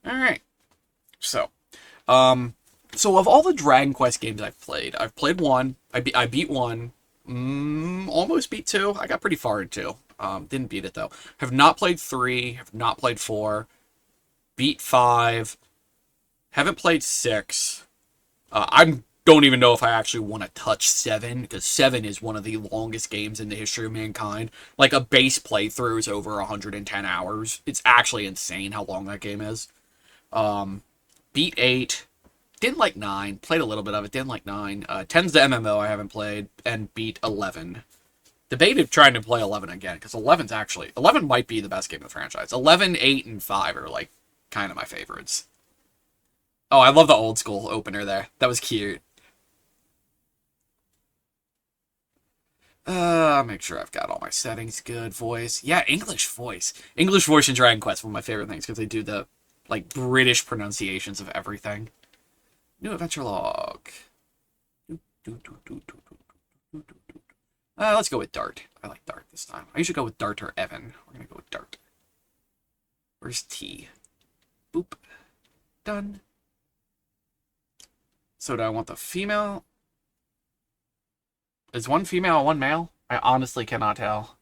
Alright. So, so of all the Dragon Quest games I've played one. I beat one. Almost beat two. I got pretty far in two. Didn't beat it though. Have not played three. Have not played four. Beat five. Haven't played six. I don't even know if I actually want to touch seven, because seven is one of the longest games in the history of mankind. Like, a base playthrough is over 110 hours. It's actually insane how long that game is. Beat eight. Didn't like nine. Played a little bit of it. Didn't like nine. 10's the MMO I haven't played. And beat 11. Debated trying to play 11 again, because 11 might be the best game in the franchise. 11, 8, and 5 are, like, kind of my favorites. Oh, I love the old school opener there. That was cute. Make sure I've got all my settings good. Voice. Yeah, English voice. English voice in Dragon Quest, one of my favorite things, because they do the, like, British pronunciations of everything. New adventure log. Let's go with Dart. I like Dart this time. I usually go with Dart or Evan. We're gonna go with Dart. Where's T? Boop. Done. So do I want the female? Is one female and one male? I honestly cannot tell.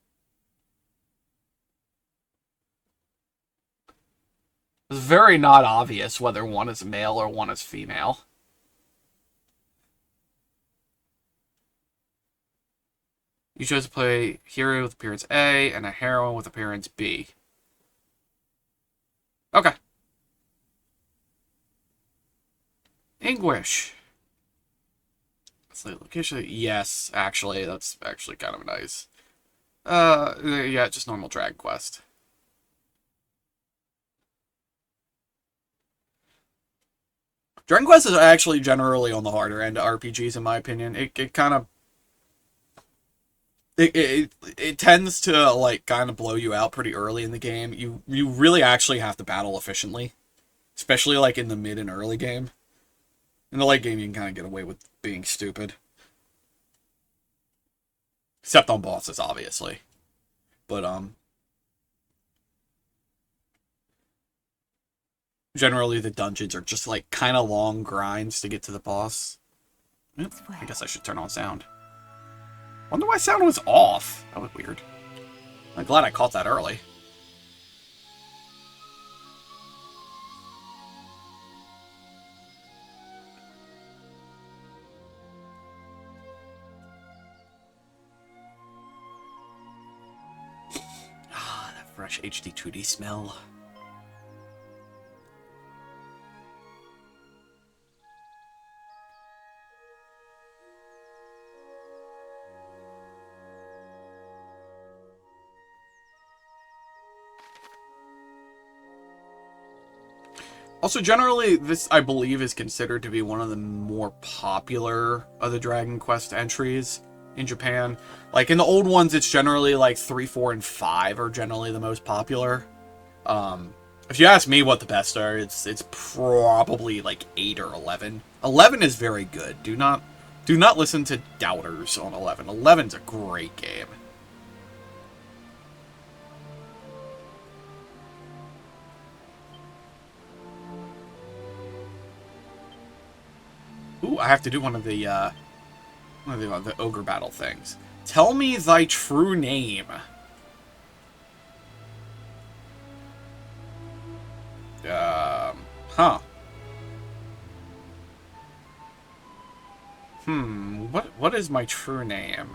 It's very not obvious whether one is male or one is female. You chose to play hero with appearance A and a heroine with appearance B. Okay. English. So location, yes, actually, that's actually kind of nice. Yeah, just normal Dragon Quest. Dragon Quest is actually generally on the harder end of RPGs, in my opinion. It kind of it tends to like kind of blow you out pretty early in the game. You really actually have to battle efficiently, especially like in the mid and early game. In the late game, you can kind of get away with being stupid, except on bosses, obviously. But generally the dungeons are just like kind of long grinds to get to the boss. Oop, I guess I should turn on sound. Wonder why sound was off. That was weird. I'm glad I caught that early. Ah, that fresh HD-2D smell. Also, generally, this, I believe, is considered to be one of the more popular of the Dragon Quest entries in Japan. Like, in the old ones, it's generally, like, 3, 4, and 5 are generally the most popular. If you ask me what the best are, it's probably, like, 8 or 11. 11 is very good. Do not listen to doubters on 11. 11's a great game. Ooh, I have to do one of the ogre battle things. Tell me thy true name. Huh. What is my true name?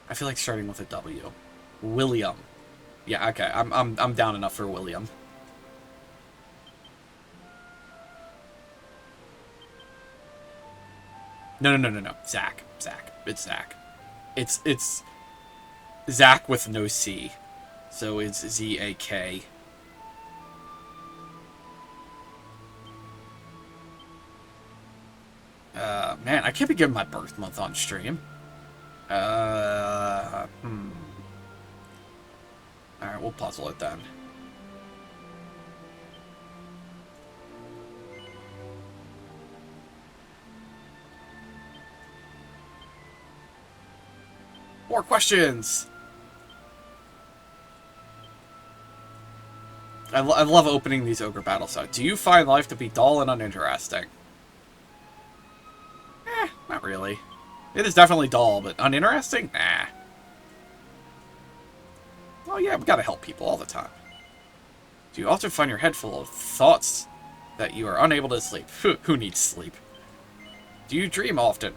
I feel like starting with a W. William. Yeah, okay. I'm down enough for William. No. Zach. Zach. It's Zach. It's Zach with no C. So it's Z-A-K. Man, I can't be giving my birth month on stream. Uh, hmm. Alright, we'll puzzle it then. More questions! I love opening these ogre battles out. Do you find life to be dull and uninteresting? Not really. It is definitely dull, but uninteresting? Nah. Oh yeah, we gotta help people all the time. Do you often find your head full of thoughts that you are unable to sleep? Who needs sleep? Do you dream often?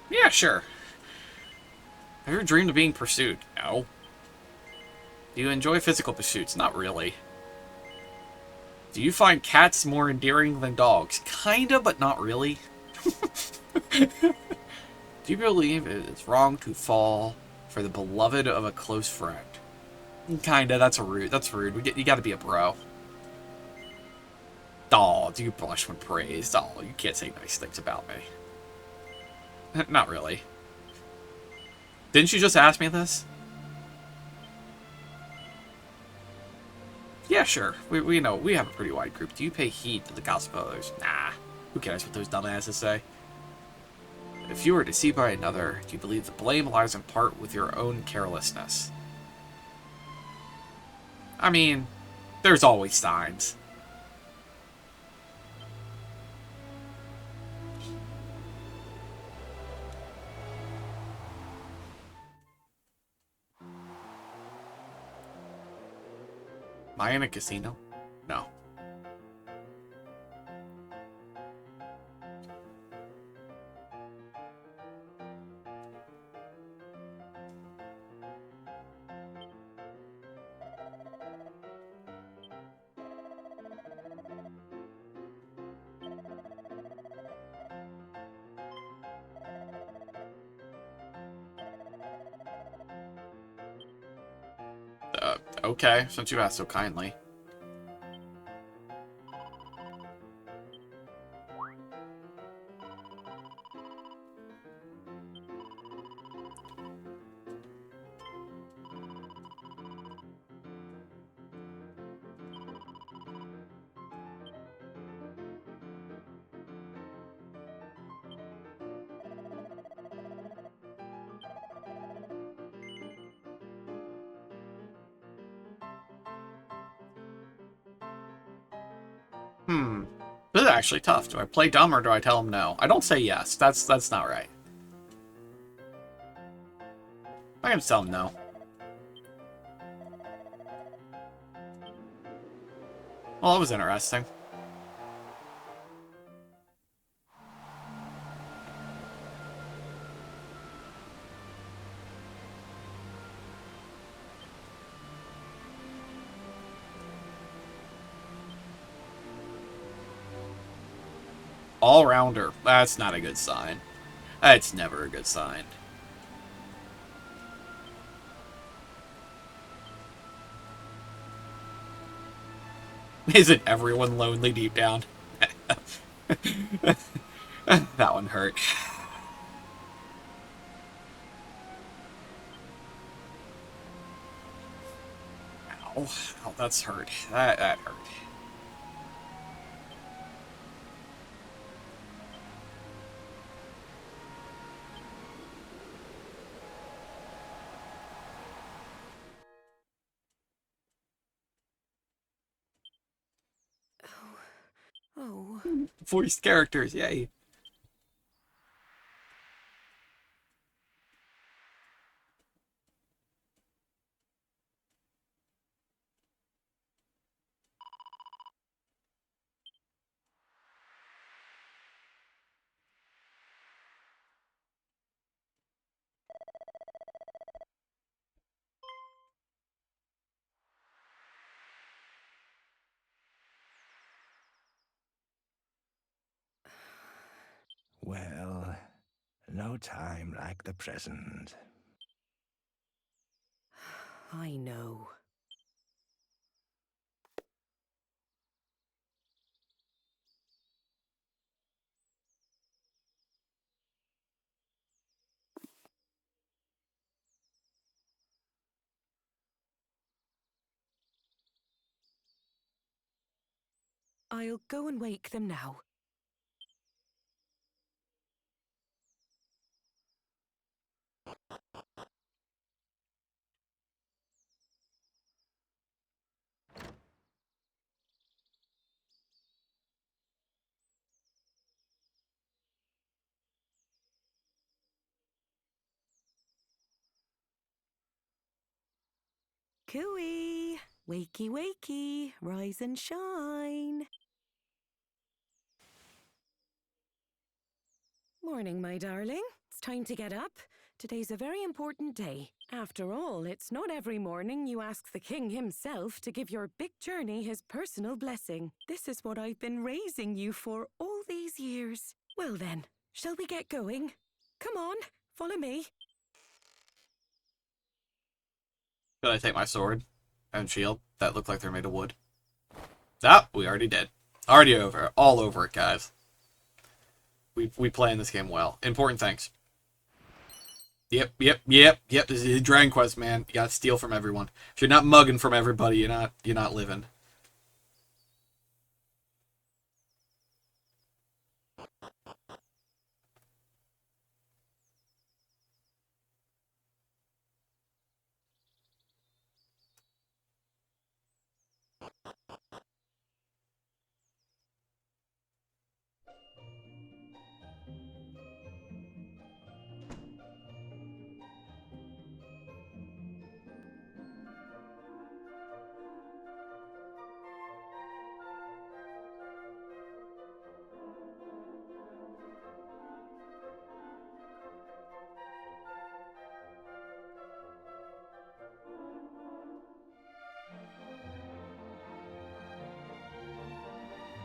Yeah, sure. Have you ever dreamed of being pursued? No. Do you enjoy physical pursuits? Not really. Do you find cats more endearing than dogs? Kinda, but not really. Do you believe it is wrong to fall for the beloved of a close friend? Kinda, that's rude. That's rude. You gotta be a bro. Aw, do you blush when praised? Aw, you can't say nice things about me. Not really. Didn't you just ask me this? Yeah, sure. We know. We have a pretty wide group. Do you pay heed to the gossip of others? Nah. Who cares what those dumbasses say? If you were deceived by another, do you believe the blame lies in part with your own carelessness? I mean, there's always signs. Am I in a casino? No. Okay, since you asked so kindly. Hmm. This is actually tough. Do I play dumb or do I tell him no? I don't say yes. That's not right. I can tell him no. Well, that was interesting. All-rounder. That's not a good sign. That's never a good sign. Isn't everyone lonely deep down? That one hurt. Ow. Ow, that's hurt. That hurt. Oh. Voiced characters, yay. Well, no time like the present. I know. I'll go and wake them now. Cooey. Wakey, wakey. Rise and shine. Morning, my darling. It's time to get up. Today's a very important day. After all, it's not every morning you ask the king himself to give your big journey his personal blessing. This is what I've been raising you for all these years. Well then, shall we get going? Come on, follow me. Could I take my sword and shield that look like they're made of wood? Ah, we already did. Already over. All over it, guys. We playing this game well. Important things. Yep. This is Dragon Quest, man. You gotta steal from everyone. If you're not mugging from everybody, you're not living.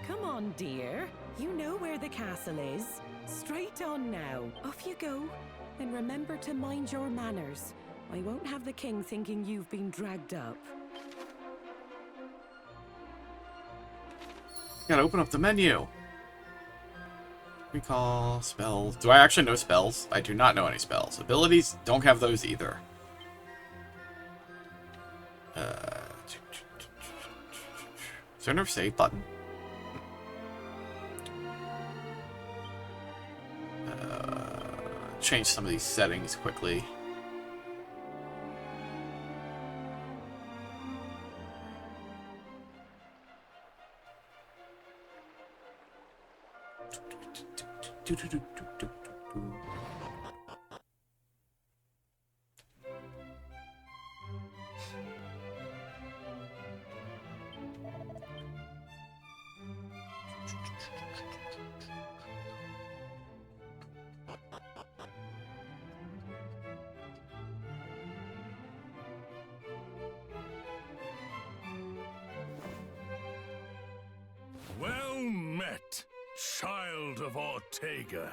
Come on, dear. You know where the castle is. Straight on now. Off you go. And remember to mind your manners. I won't have the king thinking you've been dragged up. Gotta open up the menu. Recall, spells. Do I actually know spells? I do not know any spells. Abilities, don't have those either. Is there no save button? Change some of these settings quickly. Well met, child of Ortega.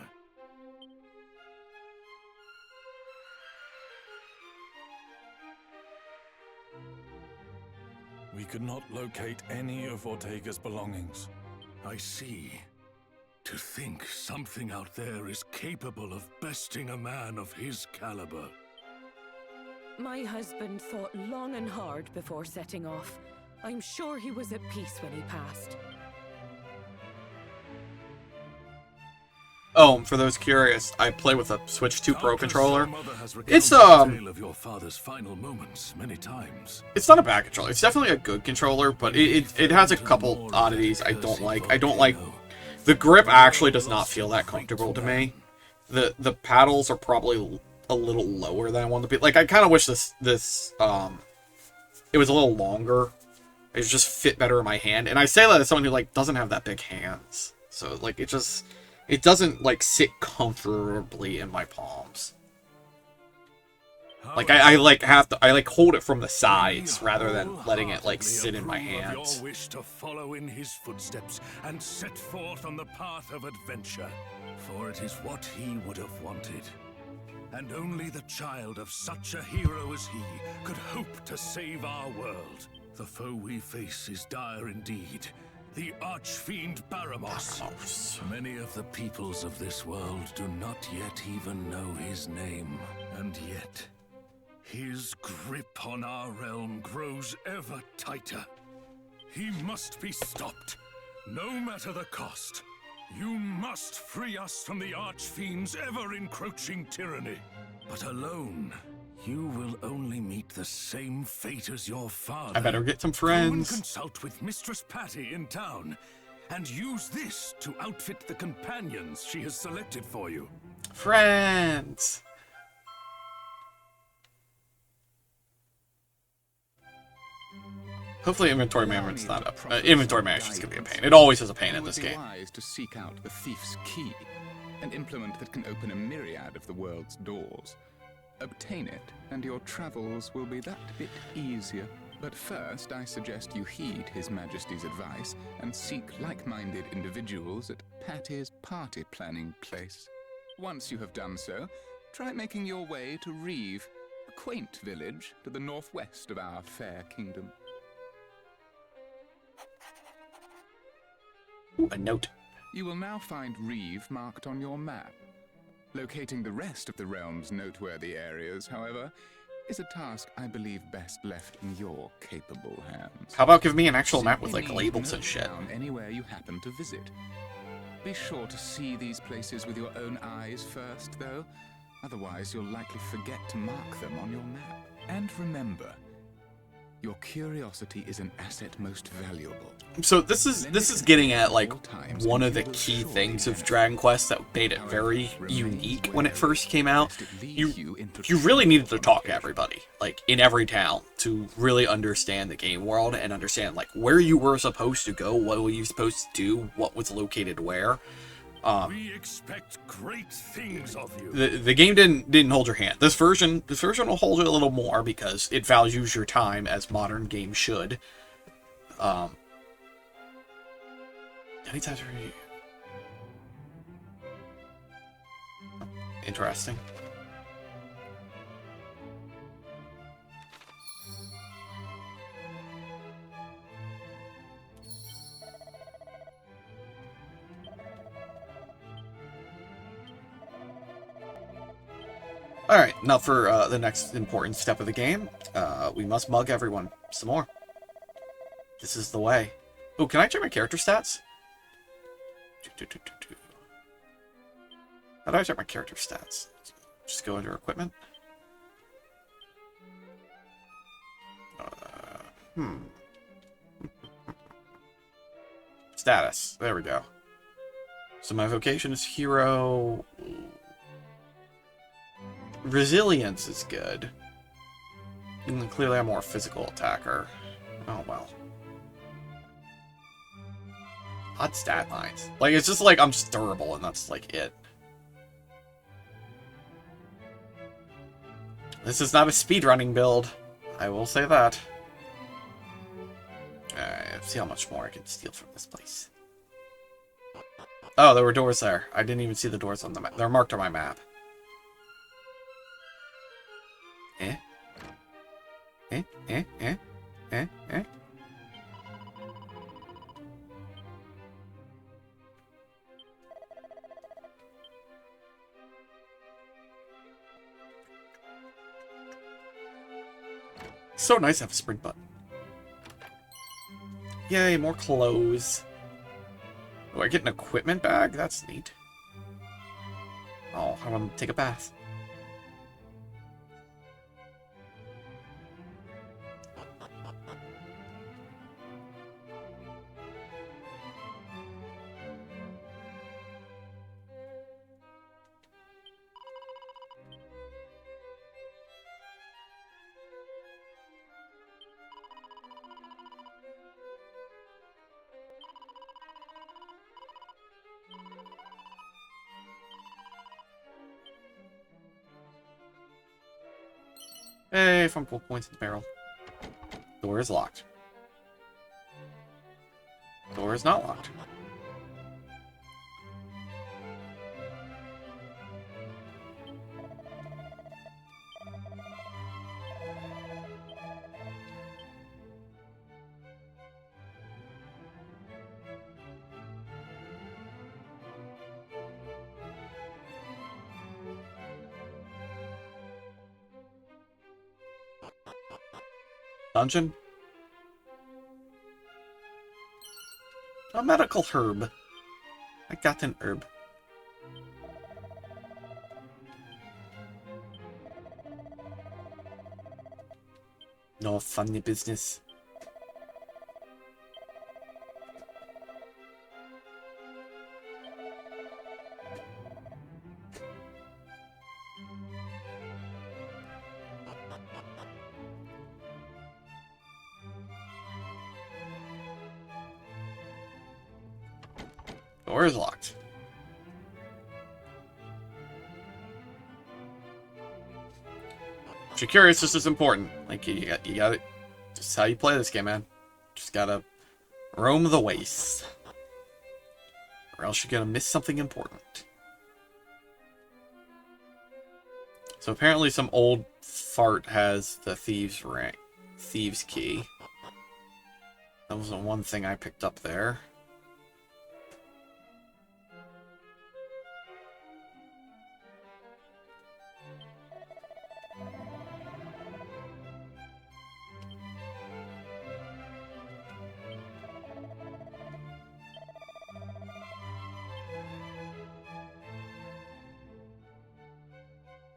We could not locate any of Ortega's belongings. I see. To think something out there is capable of besting a man of his caliber. My husband thought long and hard before setting off. I'm sure he was at peace when he passed. Oh, for those curious, I play with a Switch 2 Pro controller. It's It's of your father's final moments many times. It's not a bad controller. It's definitely a good controller, but it has a couple oddities I don't like. I don't like the grip. Actually, does not feel that comfortable to me. The paddles are probably a little lower than I want to be. Like, I kind of wish this it was a little longer. It just fit better in my hand. And I say that as someone who like doesn't have that big hands, so like it doesn't like sit comfortably in my palms. Like I like have to hold it from the sides rather than letting it like sit in my hands. Your wish to follow in his footsteps and set forth on the path of adventure, for it is what he would have wanted. And only the child of such a hero as he could hope to save our world. The foe we face is dire indeed. The archfiend Baramos. Many of the peoples of this world do not yet even know his name. And yet, his grip on our realm grows ever tighter. He must be stopped, no matter the cost. You must free us from the archfiend's ever-encroaching tyranny. But alone, you will only meet the same fate as your father. I better get some Go and friends. consult with Mistress Patty in town, and use this to outfit the companions she has selected for you. Friends. Hopefully inventory management's not up. Inventory management's gonna be a pain. It always is a pain in this game. It would be wise to seek out the thief's key, an implement that can open a myriad of the world's doors. Obtain it, and your travels will be that bit easier. But first, I suggest you heed His Majesty's advice and seek like-minded individuals at Patty's party planning place. Once you have done so, try making your way to Reeve, a quaint village to the northwest of our fair kingdom. Ooh, a note. You will now find Reeve marked on your map. Locating the rest of the realm's noteworthy areas, however, is a task I believe best left in your capable hands. How about give me an actual map with like Simply labels and note shit? down anywhere you happen to visit. Be sure to see these places with your own eyes first, though. Otherwise, you'll likely forget to mark them on your map. And remember, your curiosity is an asset most valuable. So this is getting at like one of the key things of Dragon Quest that made it very unique when it first came out. You really needed to talk to everybody, like in every town, to really understand the game world and understand like where you were supposed to go, what were you supposed to do, what was located where. We expect great things of you. The game didn't hold your hand. This version will hold you a little more because it values your time as modern games should. Anytime interesting. Alright, now for the next important step of the game. We must mug everyone some more. This is the way. Oh, can I check my character stats? How do I check my character stats? Just go under equipment? Status. There we go. So my vocation is hero. Resilience is good. And clearly I'm more a physical attacker. Oh well. Odd stat lines. Like, it's just like I'm just durable and that's like it. This is not a speedrunning build. I will say that. Alright, let's see how much more I can steal from this place. Oh, there were doors there. I didn't even see the doors on the map. They're marked on my map. Eh? Eh? Eh? Eh? Eh? Eh? So nice to have a sprint button. Yay, more clothes. Oh, I get an equipment bag? That's neat. Oh, I want to take a bath. Hey, from 4 points in the barrel. Door is locked. Door is not locked. Dungeon? A medical herb. I got an herb. No funny business. Door is locked. If you're curious, this is important. Like, you got it. Just how you play this game, man. Just gotta roam the waste. Or else you're gonna miss something important. So apparently some old fart has the thieves key. That was the one thing I picked up there.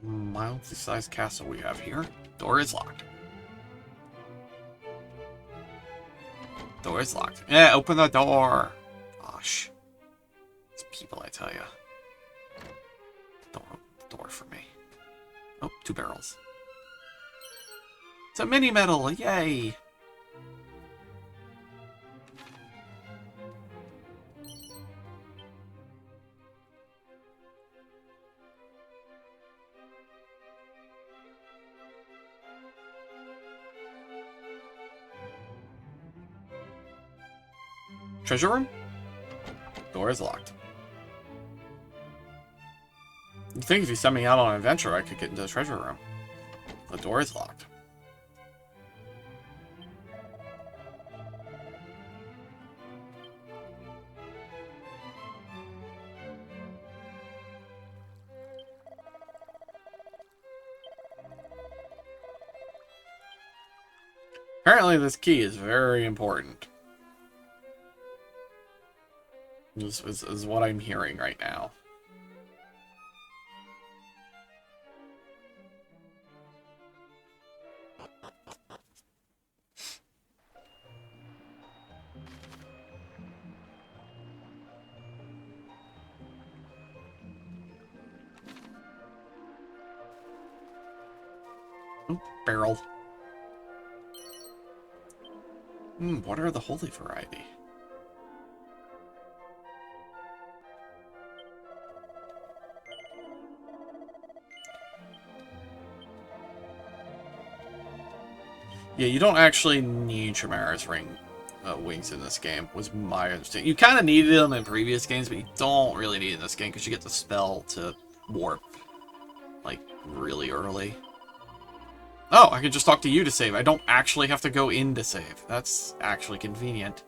Mildly sized castle we have here. Door is locked. Door is locked. Yeah, open the door. Gosh. It's people, I tell ya. Don't open the door for me. Oh, 2 barrels. It's a mini medal. Yay. Treasure room? Door is locked. You'd think if you sent me out on an adventure, I could get into the treasure room. The door is locked. Apparently this key is very important. This is what I'm hearing right now. Ooh, barrel. What are the holy variety? Yeah, you don't actually need Chimera's wings in this game, was my understanding. You kind of needed them in previous games, but you don't really need it in this game because you get the spell to warp, like, really early. Oh, I can just talk to you to save. I don't actually have to go in to save. That's actually convenient.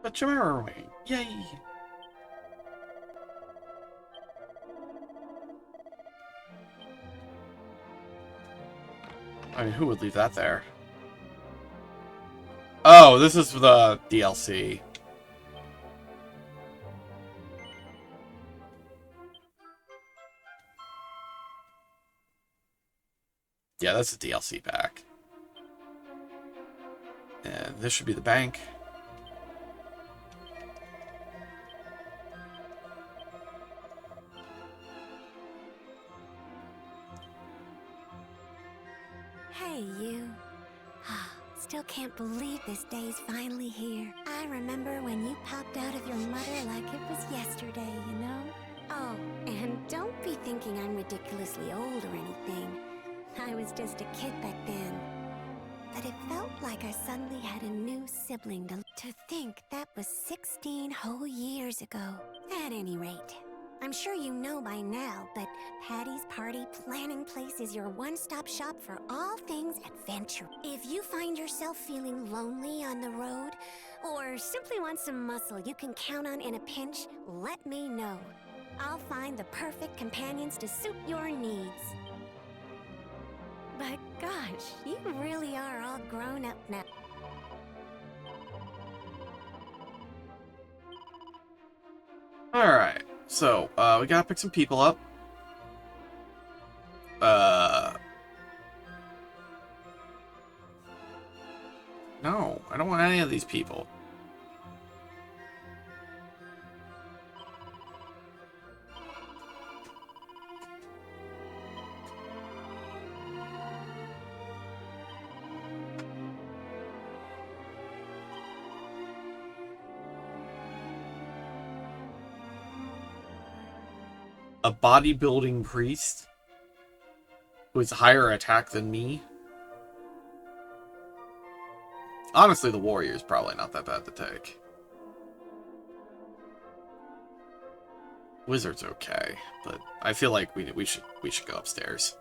The Chimera wing. Yay! I mean, who would leave that there? Oh, this is the DLC. Yeah, that's a DLC pack. And this should be the bank. Hey, you. Still can't believe this day's finally here. I remember when you popped out of your mother like it was yesterday, you know? Oh, and don't be thinking I'm ridiculously old or anything. I was just a kid back then. But it felt like I suddenly had a new sibling to think that was 16 whole years ago. At any rate, I'm sure you know by now, but Patty's Party Planning Place is your one-stop shop for all things adventure. If you find yourself feeling lonely on the road, or simply want some muscle you can count on in a pinch, let me know. I'll find the perfect companions to suit your needs. But gosh, you really are all grown up now. Alright, so, we gotta pick some people up. No, I don't want any of these people. A bodybuilding priest who has higher attack than me. Honestly, the warrior is probably not that bad to take. Wizard's okay, but I feel like we should go upstairs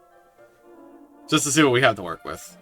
just to see what we have to work with.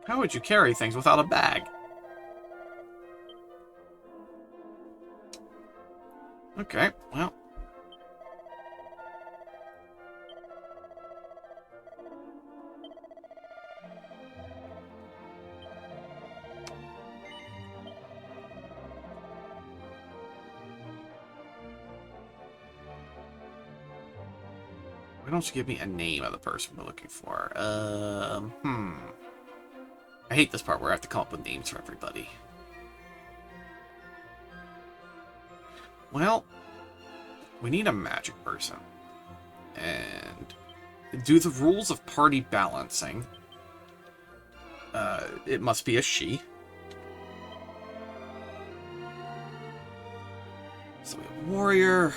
How would you carry things without a bag? Okay, well. Why don't you give me a name of the person we're looking for? I hate this part where I have to come up with names for everybody. Well, we need a magic person. And due to the rules of party balancing, it must be a she. So we have warrior,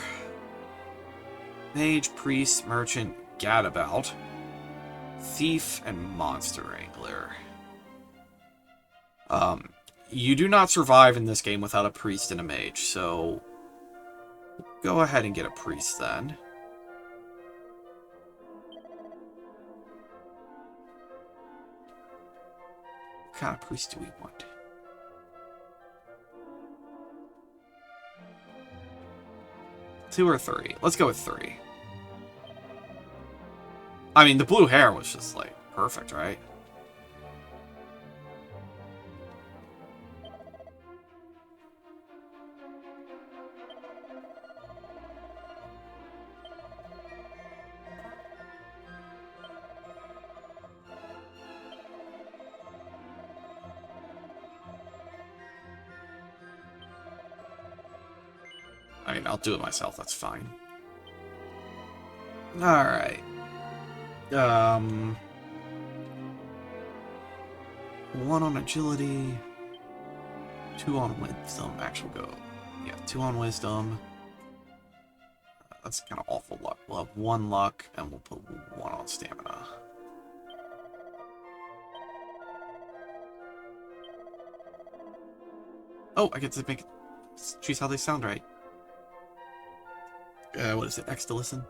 mage, priest, merchant, gadabout, thief, and monster wrangler. You do not survive in this game without a priest and a mage, so go ahead and get a priest then. What kind of priest do we want? Two or three? Let's go with three. I mean, the blue hair was just, like, perfect, right? I mean, I'll do it myself, that's fine. Alright. One on agility. Two on wisdom. Actually, go. Yeah, two on wisdom. That's kind of awful luck. We'll have one luck, and we'll put one on stamina. Oh, I get to make choose how they sound right. What is it? X to listen?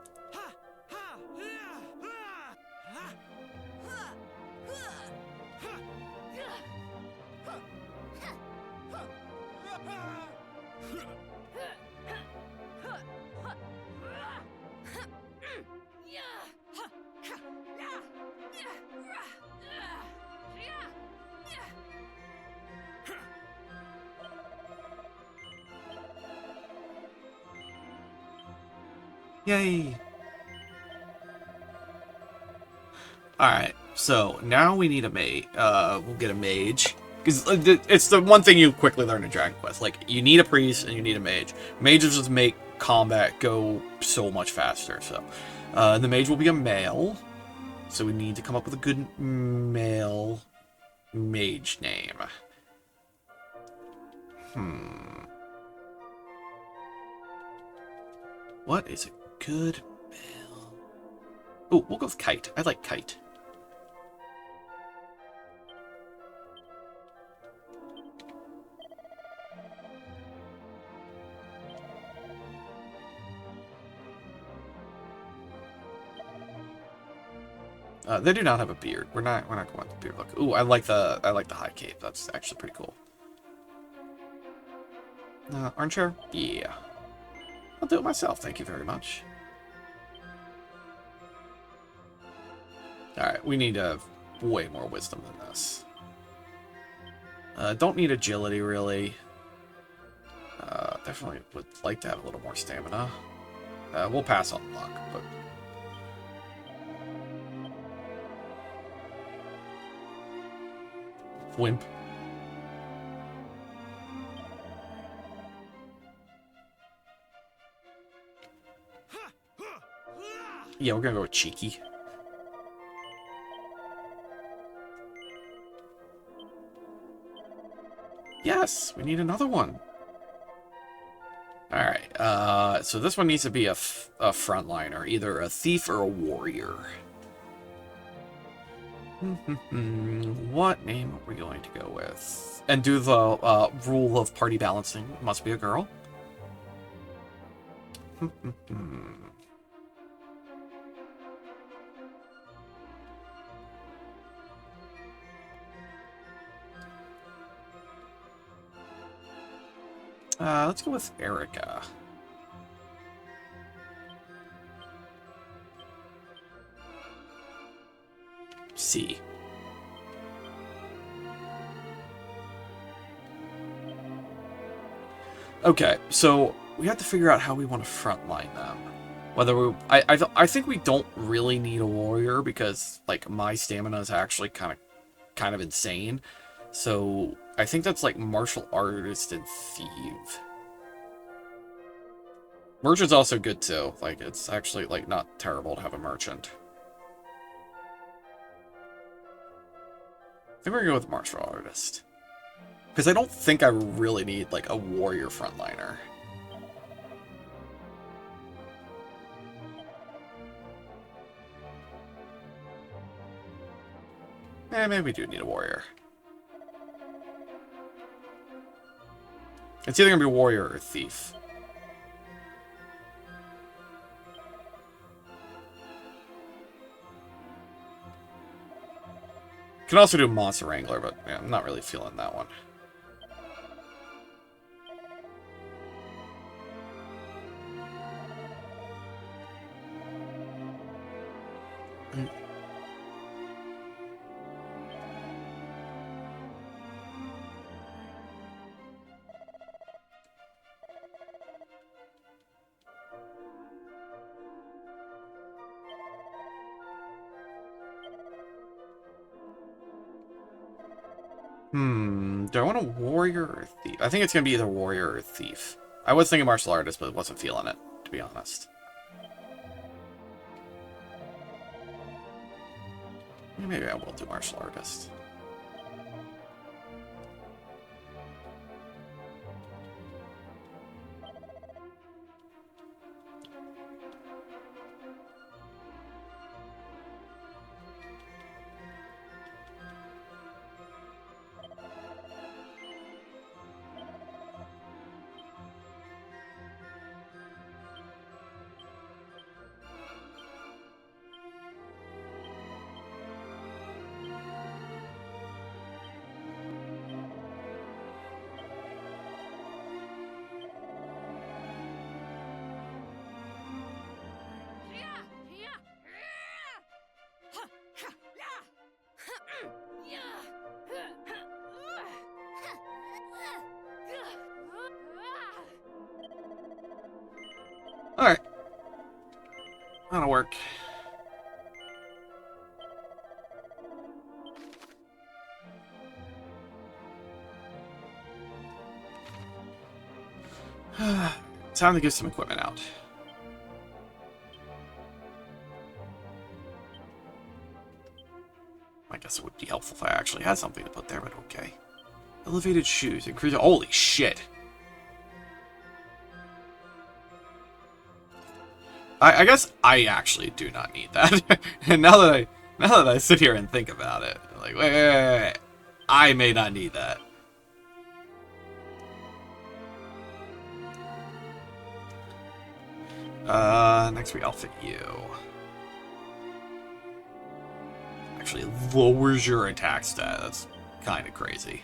Yay! Alright, so now we need a mage. We'll get a mage. Because it's the one thing you quickly learn in Dragon Quest. Like, you need a priest and you need a mage. Mages just make combat go so much faster. So, the mage will be a male. So we need to come up with a good male mage name. What is a good male? Oh, we'll go with Kite. I like Kite. They do not have a beard. We're not going with the beard look. Ooh, I like the high cape. That's actually pretty cool. Armchair? Yeah. I'll do it myself, thank you very much. Alright, we need way more wisdom than this. Don't need agility, really. Definitely would like to have a little more stamina. We'll pass on luck, but... Wimp. Yeah, we're gonna go with Cheeky. Yes, we need another one. Alright, so this one needs to be a frontliner, either a thief or a warrior. What name are we going to go with? And do the rule of party balancing. Must be a girl. Let's go with Erica. C. Okay, so we have to figure out how we want to frontline them. Whether we, I think we don't really need a warrior because like my stamina is actually kind of insane. So I think that's like martial artist and thief. Merchant's also good too. Like it's actually like not terrible to have a merchant. I think we're gonna go with martial artist. Because I don't think I really need like a warrior frontliner. Maybe we do need a warrior. It's either gonna be a warrior or a thief. Can also do monster wrangler, but yeah, I'm not really feeling that one. Do I want a warrior or a thief? I think it's going to be either warrior or thief. I was thinking martial artist, but wasn't feeling it, to be honest. Maybe I will do martial artist. That'll work. Time to get some equipment out. I guess it would be helpful if I actually had something to put there, but okay. Elevated shoes. Increase. Holy shit. I guess I actually do not need that. And now that I sit here and think about it, like, wait. I may not need that. Next we outfit you. Actually lowers your attack stat. That's kind of crazy.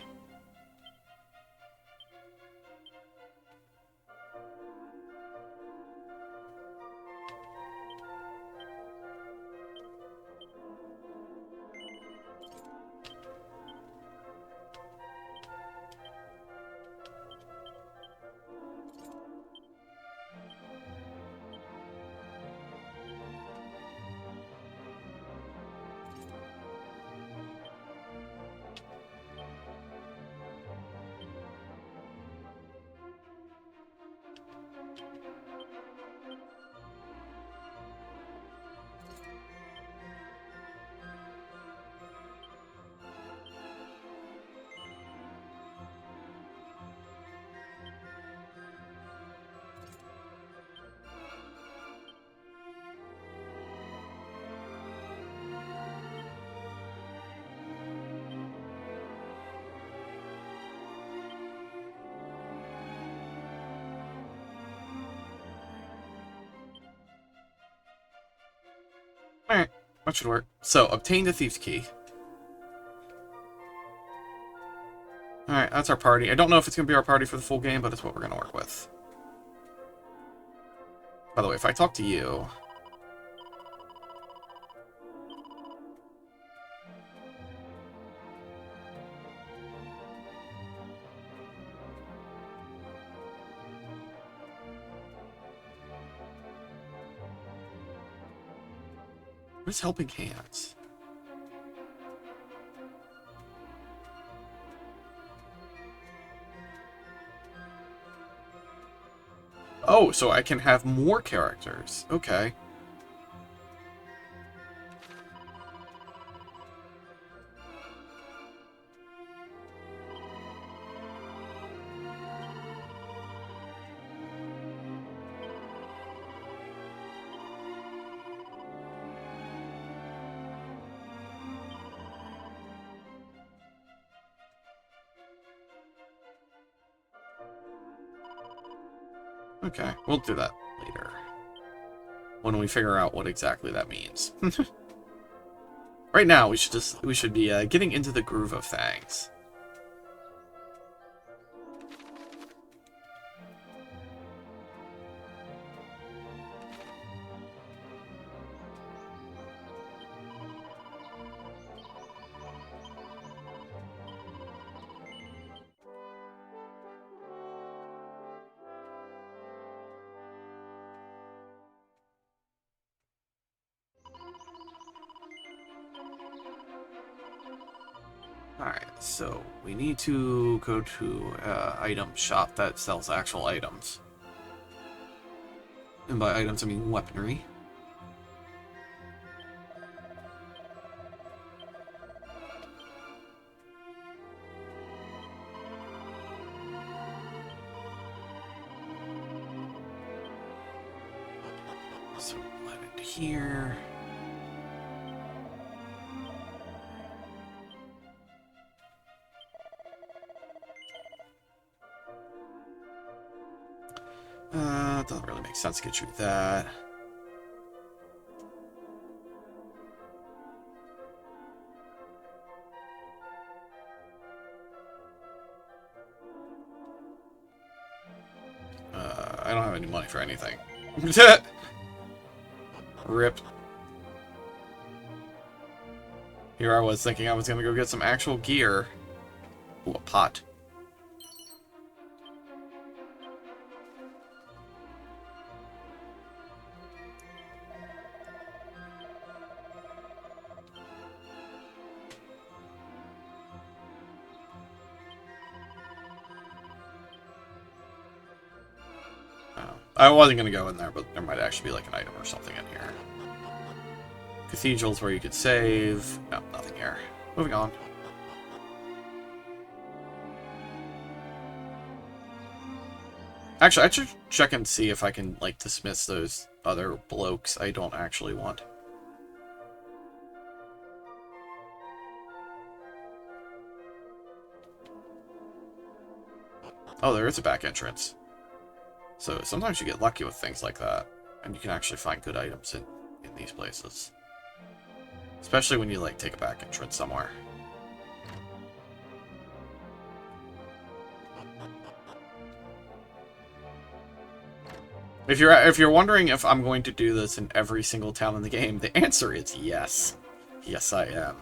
Alright, that should work. So, obtain the Thief's Key. Alright, that's our party. I don't know if it's going to be our party for the full game, but it's what we're going to work with. By the way, if I talk to you... What is helping hands? Oh, so I can have more characters. Okay. Okay, we'll do that later. When we figure out what exactly that means. Right now, we should be getting into the groove of things. Alright, so we need to go to an item shop that sells actual items. And by items, I mean weaponry. So, let it here. Doesn't really make sense to get you that. I don't have any money for anything. Rip. Here I was thinking I was gonna go get some actual gear. Ooh, a pot. I wasn't going to go in there, but there might actually be like an item or something in here. Cathedrals where you could save. No, nothing here. Moving on. Actually, I should check and see if I can, like, dismiss those other blokes I don't actually want. Oh, there is a back entrance. So sometimes you get lucky with things like that, and you can actually find good items in these places. Especially when you, like, take a back entrance somewhere. If you're wondering if I'm going to do this in every single town in the game, the answer is yes. Yes, I am.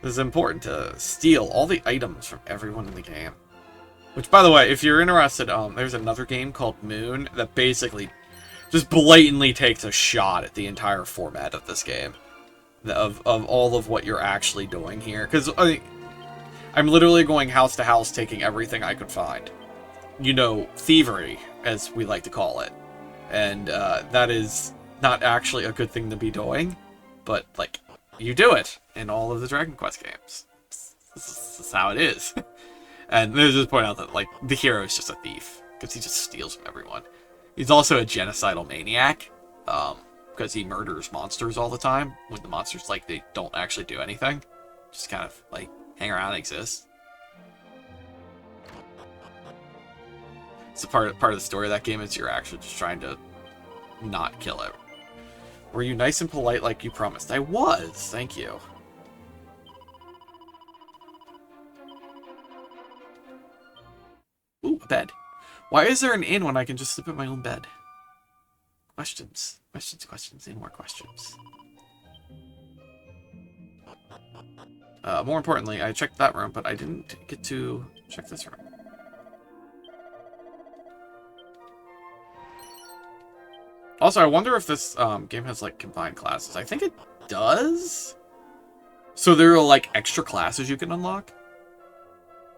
It is important to steal all the items from everyone in the game. Which, by the way, if you're interested, there's another game called Moon that basically just blatantly takes a shot at the entire format of this game. Of all of what you're actually doing here. Because I'm literally going house to house taking everything I could find. You know, thievery, as we like to call it. And that is not actually a good thing to be doing. But, like, you do it in all of the Dragon Quest games. This is how it is. And let's just point out that, like, the hero is just a thief. Because he just steals from everyone. He's also a genocidal maniac. Because he murders monsters all the time. When the monsters, like, they don't actually do anything. Just kind of, like, hang around and exist. So part of the story of that game is you're actually just trying to not kill it. Were you nice and polite like you promised? I was, thank you. Ooh, a bed. Why is there an inn when I can just sleep in my own bed? Questions. Questions, and more questions. More importantly, I checked that room, but I didn't get to check this room. Also, I wonder if this game has, like, combined classes. I think it does. So there are, like, extra classes you can unlock.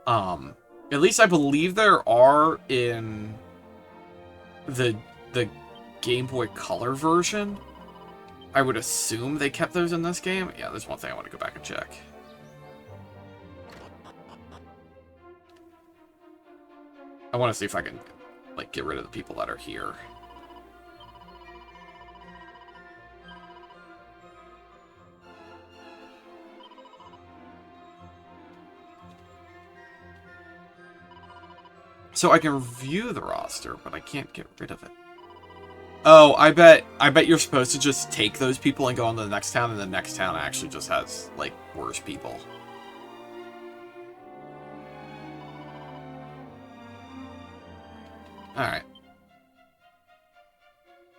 At least I believe there are in the Game Boy Color version. I would assume they kept those in this game. Yeah, there's one thing I want to go back and check. I want to see if I can, like, get rid of the people that are here. So I can view the roster, but I can't get rid of it. Oh, I bet you're supposed to just take those people and go on to the next town, and the next town actually just has, like, worse people. Alright.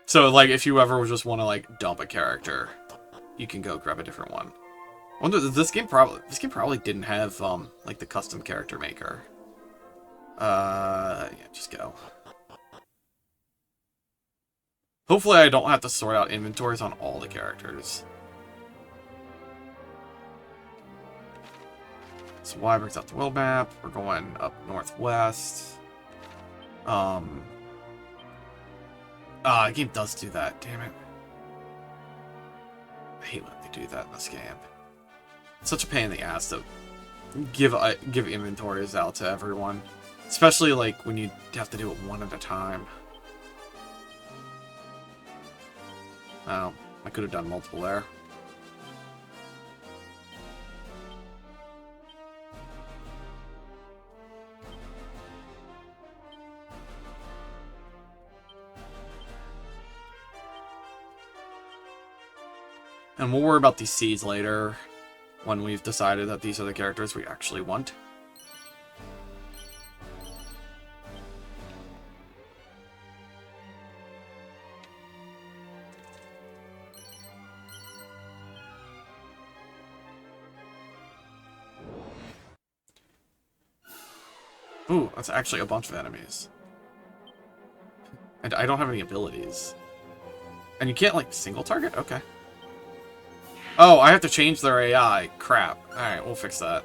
So, like, if you ever just want to, like, dump a character, you can go grab a different one. I wonder, this game probably didn't have, like, the custom character maker. Yeah, just go. Hopefully I don't have to sort out inventories on all the characters. So Y brings out the world map. We're going up northwest. The game does do that, damn it. I hate when they do that in this game. It's such a pain in the ass to give inventories out to everyone. Especially, like, when you have to do it one at a time. Oh, I could have done multiple there. And we'll worry about these seeds later, when we've decided that these are the characters we actually want. Ooh, that's actually a bunch of enemies. And I don't have any abilities. And you can't, like, single target? Okay. Oh, I have to change their AI. Crap. Alright, we'll fix that.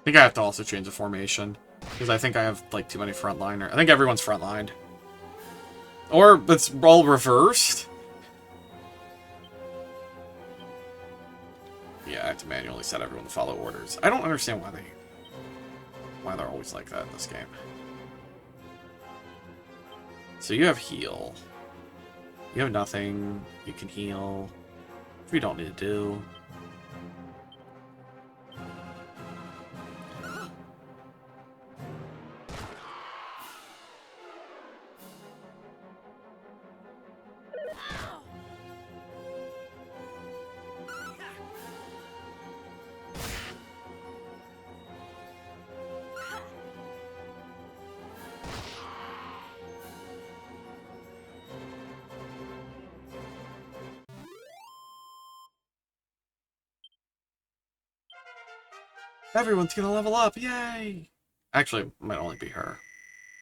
think I have to also change the formation. Because I think I have, like, too many frontliner. I think everyone's frontlined. Or it's all reversed. Yeah, I have to manually set everyone to follow orders. I don't understand why they're always like that in this game. So you have heal. You have nothing. You can heal. Which we don't need to do. Everyone's gonna level up, yay! Actually, it might only be her.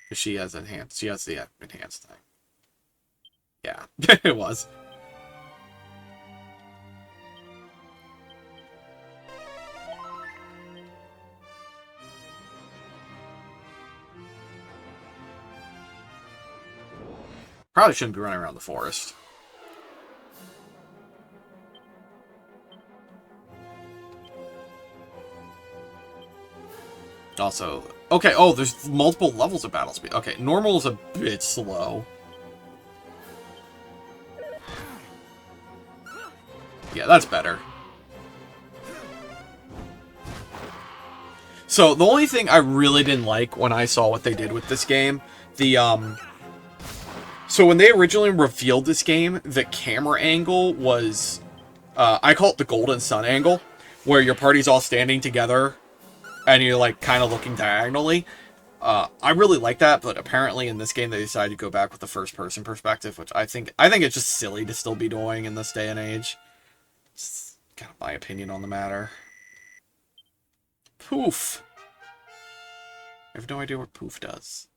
Because she has enhanced. She has the enhanced thing. Yeah, it was. Probably shouldn't be running around the forest. Also, okay, oh, there's multiple levels of battle speed. Okay, normal is a bit slow. Yeah, that's better. So, the only thing I really didn't like when I saw what they did with this game, so when they originally revealed this game, the camera angle was, I call it the Golden Sun angle, where your party's all standing together, and you're, like, kind of looking diagonally. I really like that, but apparently in this game they decided to go back with the first-person perspective, which I think it's just silly to still be doing in this day and age. It's kind of my opinion on the matter. Poof! I have no idea what poof does.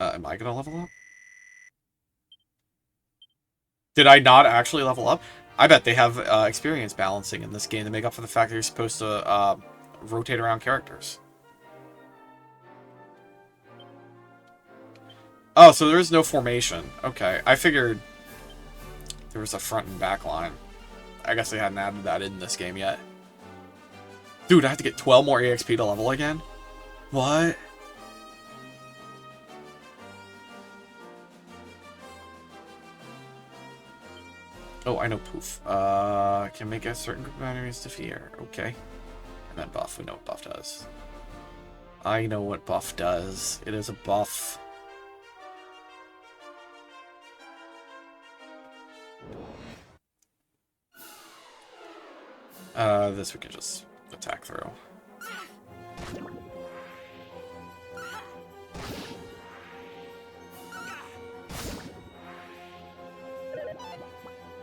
Am I gonna level up? Did I not actually level up? I bet they have experience balancing in this game to make up for the fact that you're supposed to rotate around characters. Oh, so there is no formation. Okay, I figured there was a front and back line. I guess they hadn't added that in this game yet. Dude, I have to get 12 more EXP to level again? What? Oh, I know poof. Can make a certain group of enemies to fear. Okay. And then buff. We know what buff does. I know what buff does. It is a buff. This we can just attack through.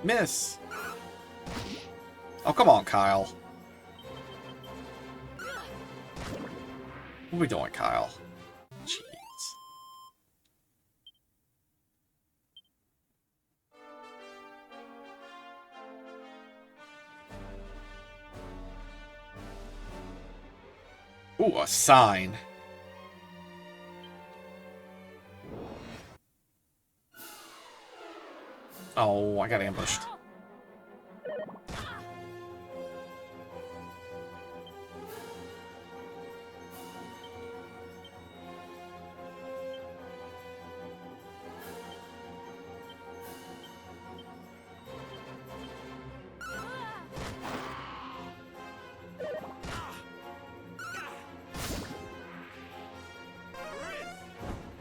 Miss! Oh, come on, Kyle. What are we doing, Kyle? Jeez. Ooh, a sign. Oh, I got ambushed.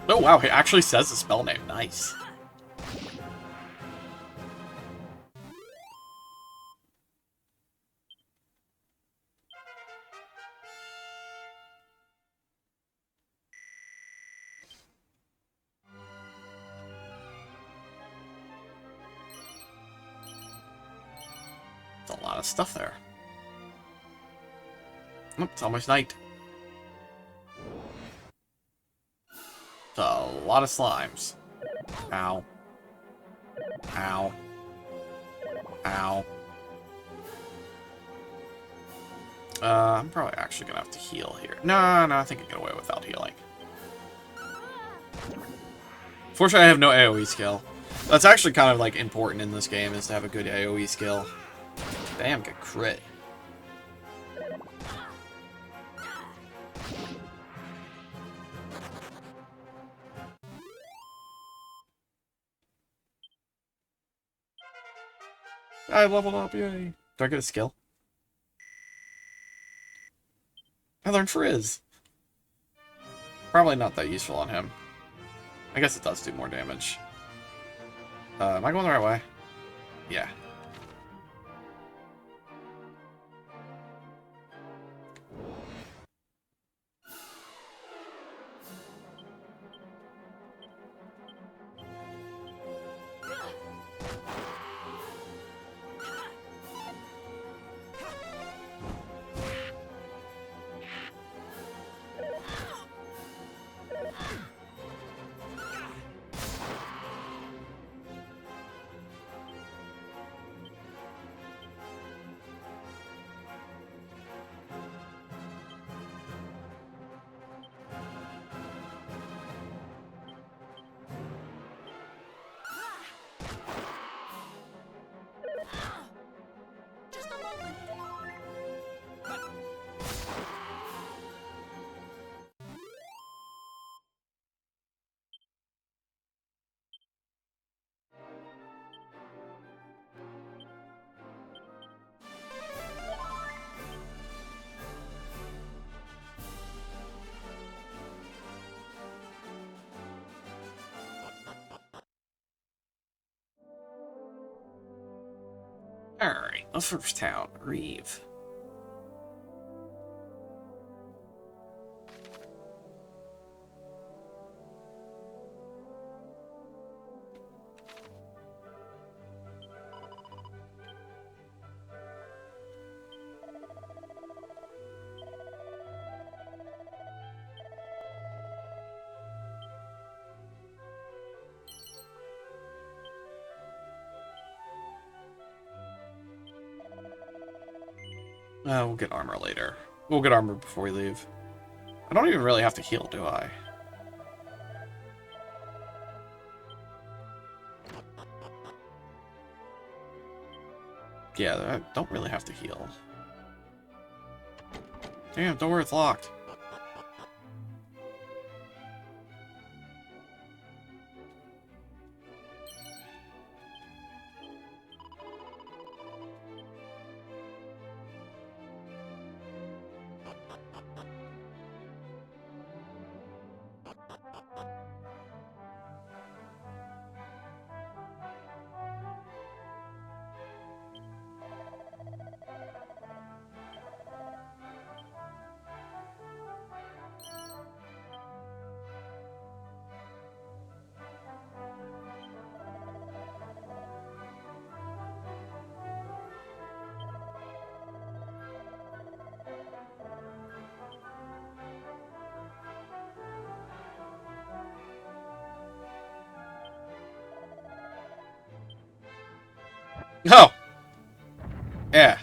Oh, wow, he actually says the spell name. Nice. That's a lot of stuff there. Oh, it's almost night. It's a lot of slimes. Ow. Ow. Ow. I'm probably actually gonna have to heal here. No, I think I can get away without healing. Fortunately, I have no AoE skill. That's actually kind of, like, important in this game, is to have a good AoE skill. Damn, get crit. I leveled up, yay. Do I get a skill? I learned Frizz. Probably not that useful on him. I guess it does do more damage. Am I going the right way? Yeah. Alright, the first town, Reeve. We'll get armor later. We'll get armor before we leave. I don't even really have to heal, do I? Yeah, I don't really have to heal. Damn, don't worry, it's locked. Oh! Yeah.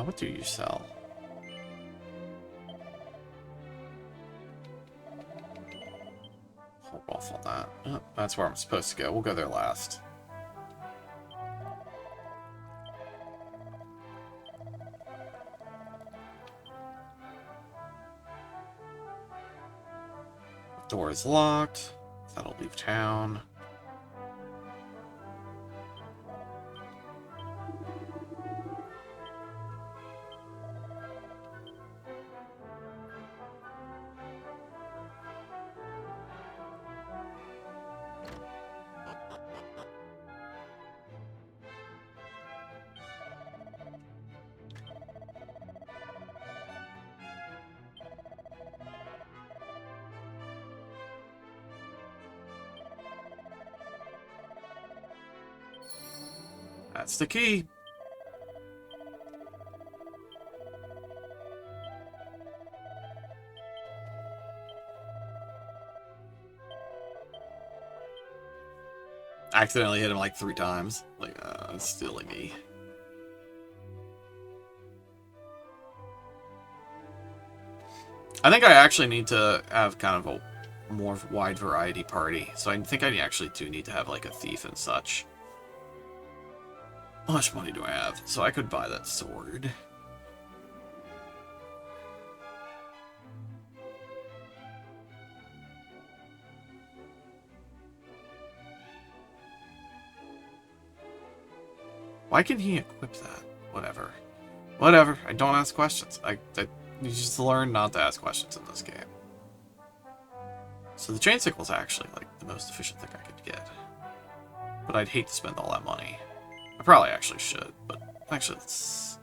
What do you sell? Hold off on that. Oh, that's where I'm supposed to go. We'll go there last. door is locked. That'll leave town. That's the key. I accidentally hit him like 3 times. Like, it's silly me. I think I actually need to have kind of a more wide variety party. So I think I actually do need to have like a thief and such. How much money do I have? So I could buy that sword. Why can he equip that? Whatever. Whatever. I don't ask questions. I you just learn not to ask questions in this game. So the chain sickle is actually like the most efficient thing I could get. But I'd hate to spend all that money. I probably actually should, but actually let's...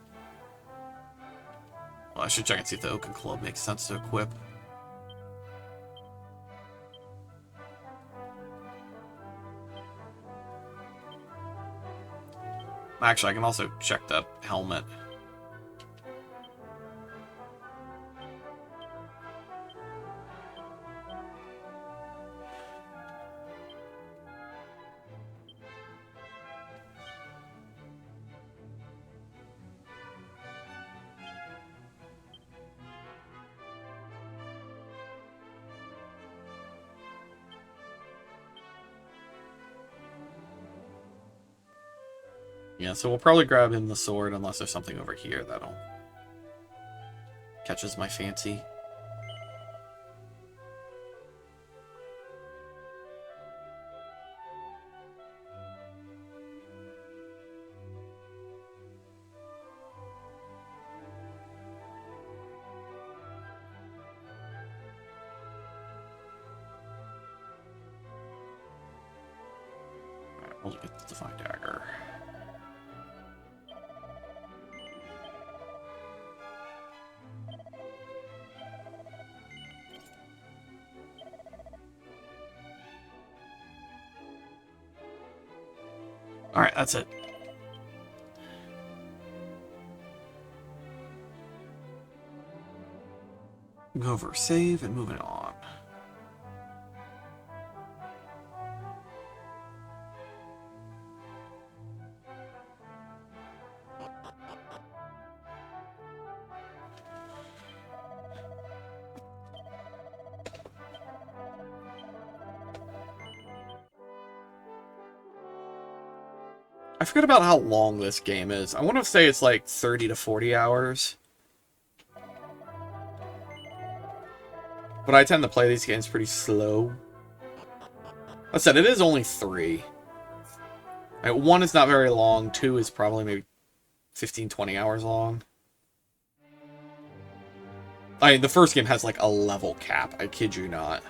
Well, I should check and see if the Oaken Club makes sense to equip. Actually, I can also check that helmet. Yeah, so we'll probably grab him the sword unless there's something over here that'll catches my fancy. Alright, we'll get the Divine Dagger. Alright, that's it. Go over save and moving on. I forget about how long this game is. I want to say it's like 30 to 40 hours. But I tend to play these games pretty slow. Like I said, it is only 3. Like, 1 is not very long. 2 is probably maybe 15, 20 hours long. I mean, the first game has like a level cap. I kid you not.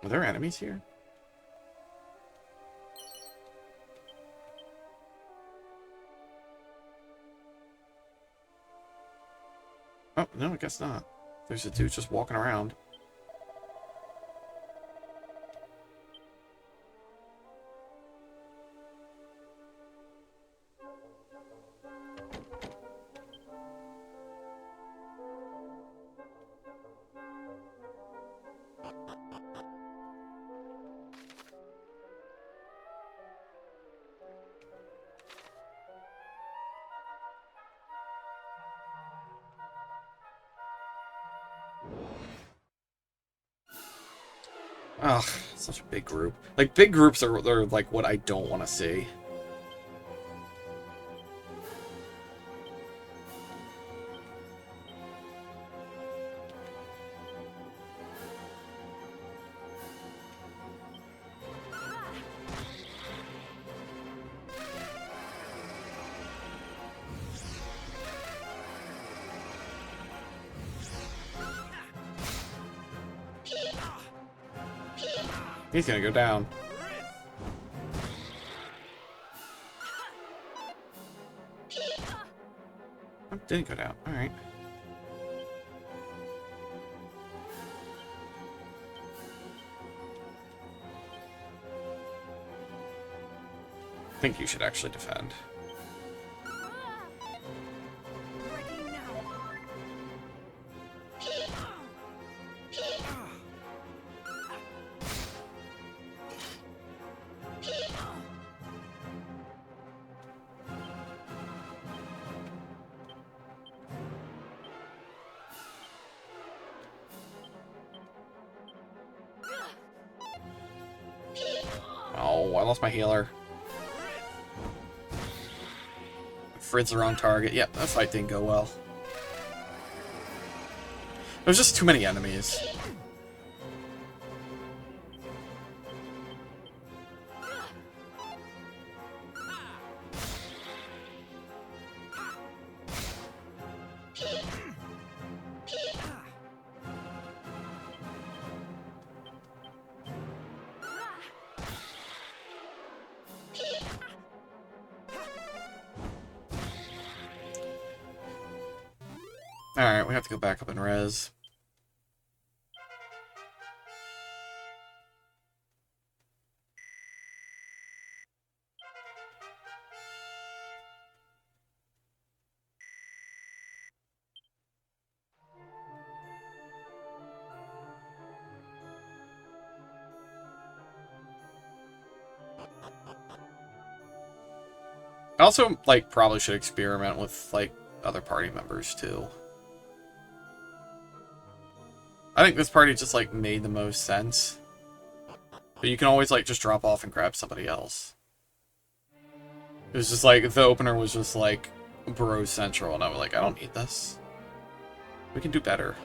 Are there enemies here? Oh, no, I guess not. There's a dude just walking around. Ugh, such a big group. Like, big groups are like what I don't want to see. He's gonna go down. Oh, didn't go down. Alright. I think you should actually defend. Oh, I lost my healer. Frid's the wrong target. Yep, that fight didn't go well. There's just too many enemies. Alright, we have to go back up and res. I also, like, probably should experiment with, like, other party members, too. I think this party just, like, made the most sense. But you can always, like, just drop off and grab somebody else. It was just, like, the opener was just, like, Bro Central, and I was like, I don't need this. We can do better.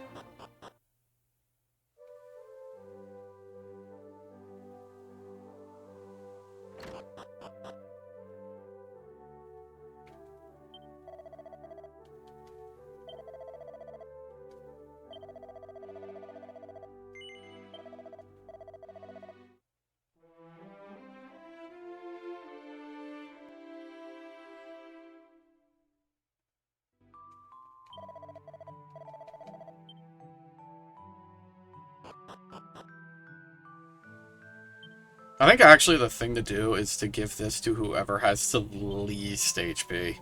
I think actually the thing to do is to give this to whoever has the least HP.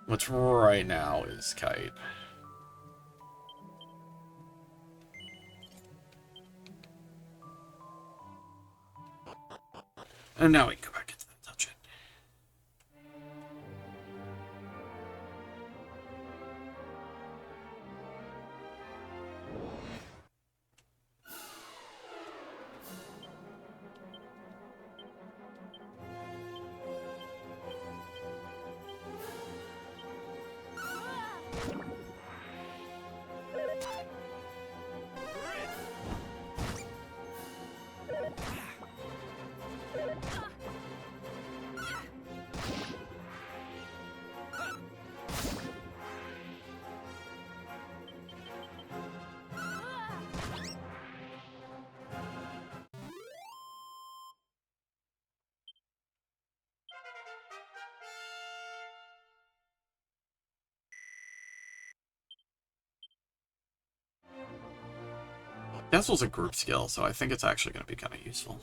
Which right now is Kite. And now we can go back into the dungeon. Cancel's a group skill, so I think it's actually going to be kind of useful.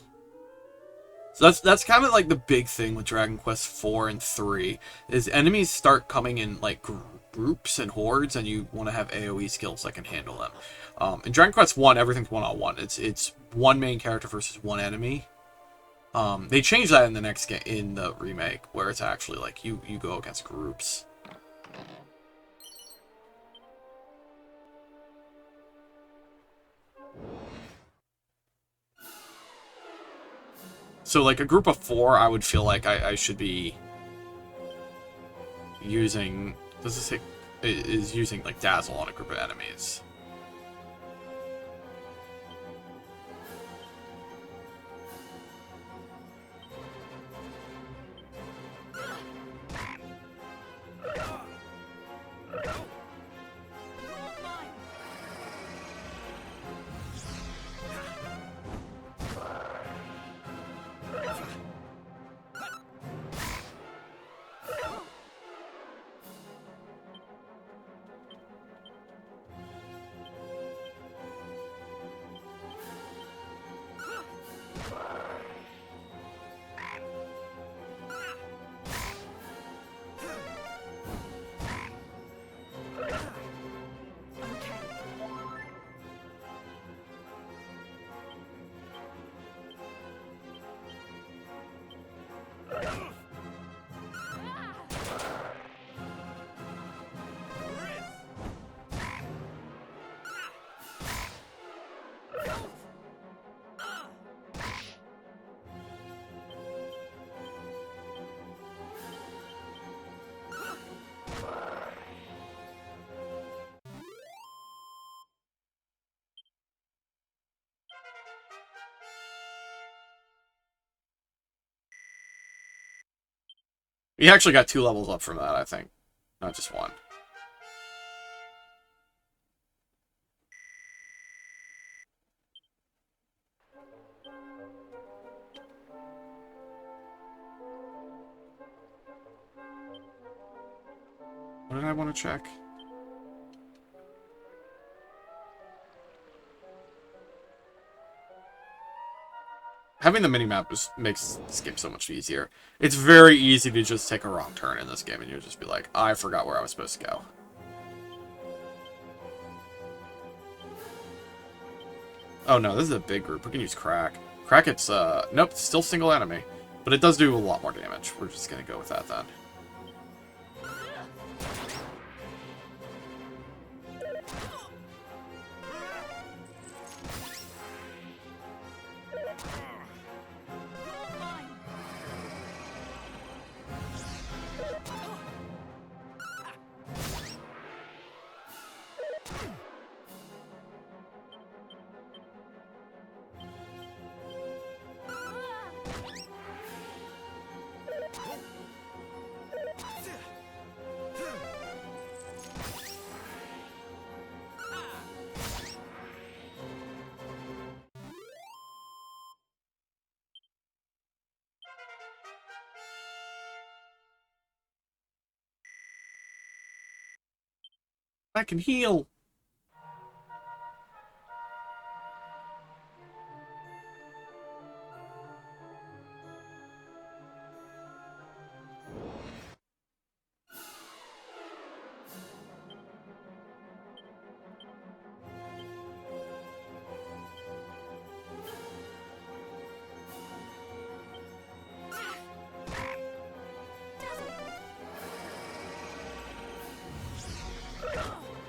So that's kind of like the big thing with Dragon Quest 4 and 3, is enemies start coming in like groups and hordes, and you want to have AoE skills that can handle them. In Dragon Quest 1, everything's one-on-one. It's one main character versus one enemy. They changed that in the next game, in the remake, where it's actually like you go against groups. So, like, a group of 4, I would feel like I should be using... Does this say... Is using, like, Dazzle on a group of enemies. You actually got 2 levels up from that, I think. Not just 1. What did I want to check? Having the minimap makes this game so much easier. It's very easy to just take a wrong turn in this game and you'll just be like, I forgot where I was supposed to go. Oh no, this is a big group. We can use Crack. Crack, it's, nope, it's still single enemy. But it does do a lot more damage. We're just gonna go with that then. I can heal!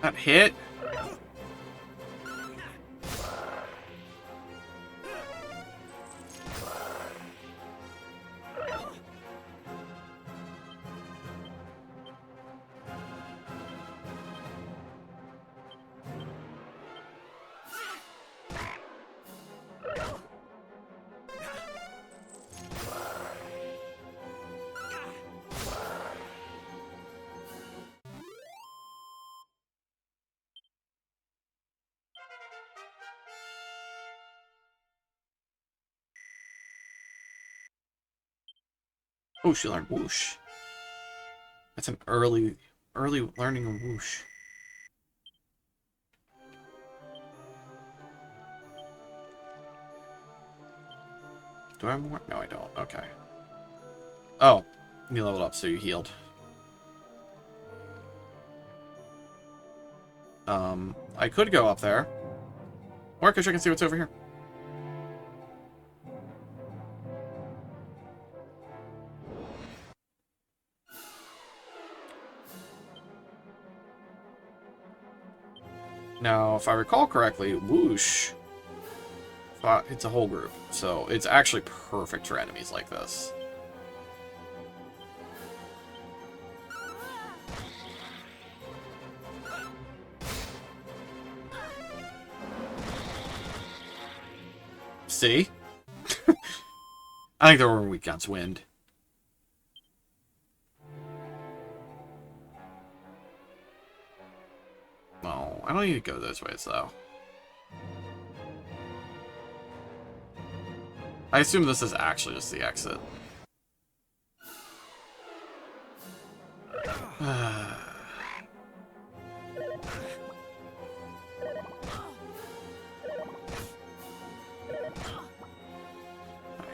That hit? Oh, she learned Whoosh. That's an early learning of Whoosh. Do I have more? No, I don't. Okay. Oh, you leveled up, so you healed. I could go up there. Or I could check and see what's over here. Now, if I recall correctly, Whoosh, if It's a whole group, so it's actually perfect for enemies like this. See? I think they were weak against wind. No, I don't need to go those ways, though. I assume this is actually just the exit.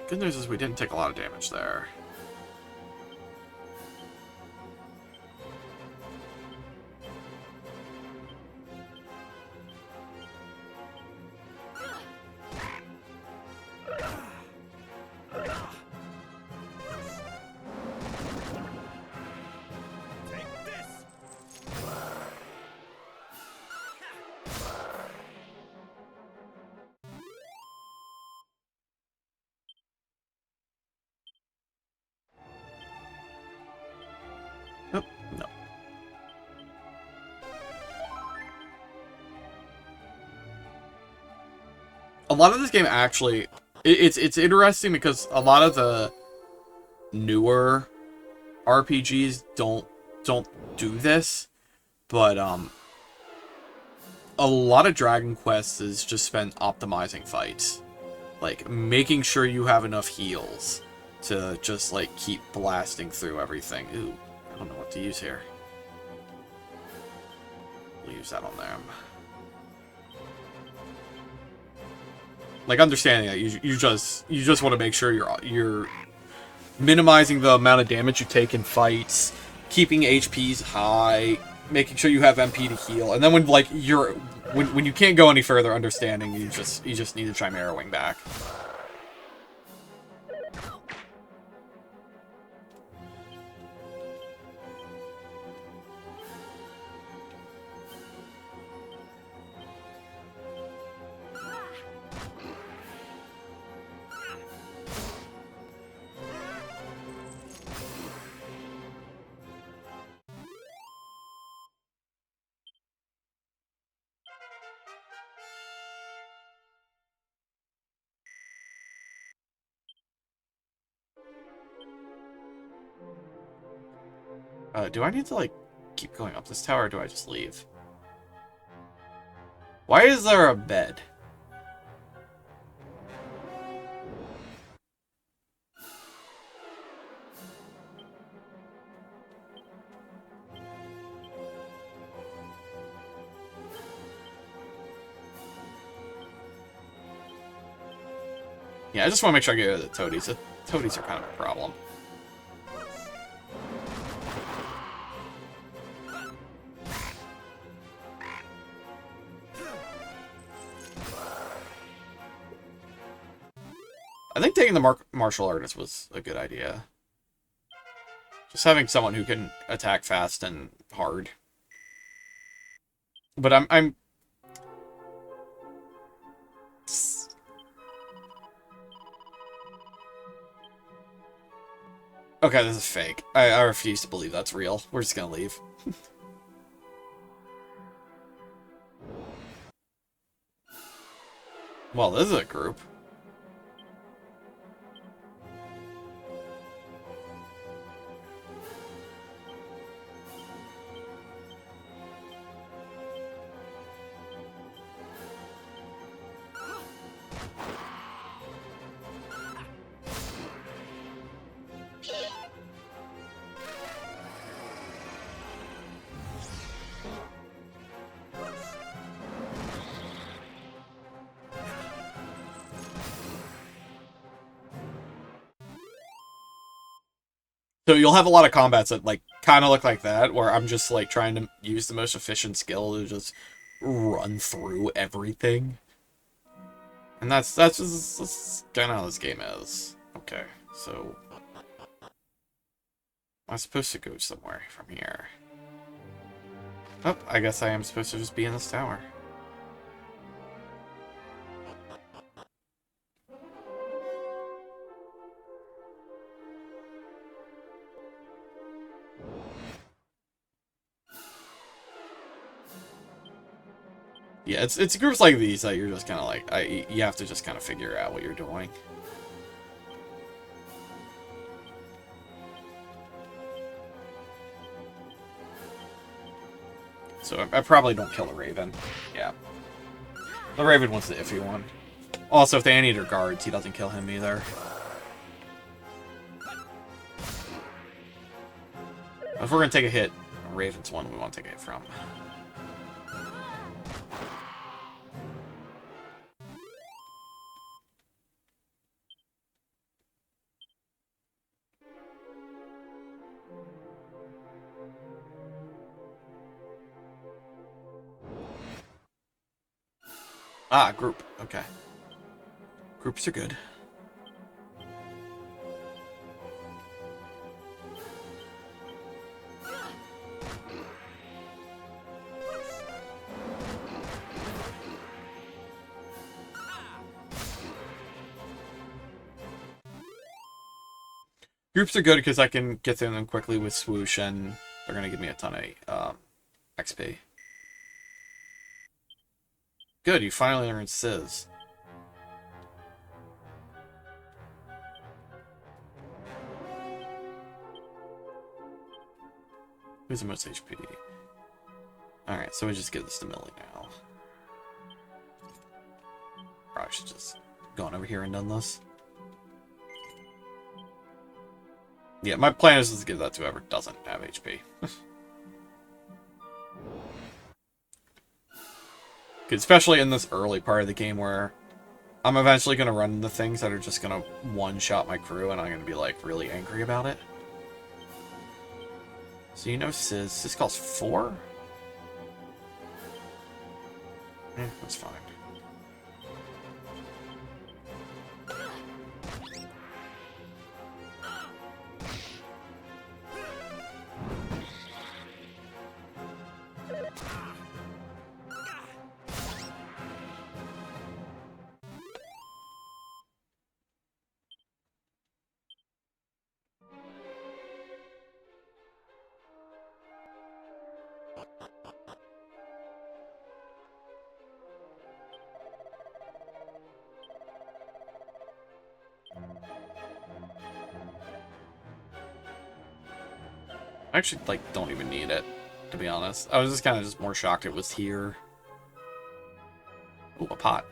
Good news is we didn't take a lot of damage there. Nope, no. A lot of this game actually, it's interesting because a lot of the newer RPGs don't do this, but a lot of Dragon Quest is just spent optimizing fights, like making sure you have enough heals to just like keep blasting through everything. Ooh, I don't know what to use here. We'll use that on them. Like, understanding that you just want to make sure you're minimizing the amount of damage you take in fights, keeping HPs high, making sure you have MP to heal, and then when like when you can't go any further, understanding you just need to try Marrowing back. Do I need to, like, keep going up this tower, or do I just leave? Why is there a bed? Yeah, I just want to make sure I get rid of the toadies. The toadies are kind of a problem. I think taking the martial artist was a good idea. Just having someone who can attack fast and hard. But I'm okay, this is fake. I refuse to believe that's real. We're just gonna leave. Well, this is a group. So you'll have a lot of combats that, like, kind of look like that, where I'm just, like, trying to use the most efficient skill to just run through everything. And that's kind of how this game is. Okay, so I'm supposed to go somewhere from here. Oh, I guess I am supposed to just be in this tower. Yeah, it's groups like these that you're just kind of like, you have to just kind of figure out what you're doing. So I probably don't kill the Raven. Yeah. The Raven was the iffy one. Also, if the Anteater guards, he doesn't kill him either. If we're going to take a hit, Raven's one we want to take a hit from. Ah, group. Okay. Groups are good. Groups are good because I can get through them quickly with swoosh, and they're going to give me a ton of XP. Good, you finally learned Sizz. Who's the most HP? Alright, so we just give this to Millie now. Probably should just gone over here and done this. Yeah, my plan is to give that to whoever doesn't have HP. Especially in this early part of the game where I'm eventually going to run into things that are just going to one-shot my crew, and I'm going to be, like, really angry about it. So you know Sizz. Sizz costs 4? That's fine. I actually, like, don't even need it, to be honest. I was just kind of just more shocked it was here. Ooh, a pot.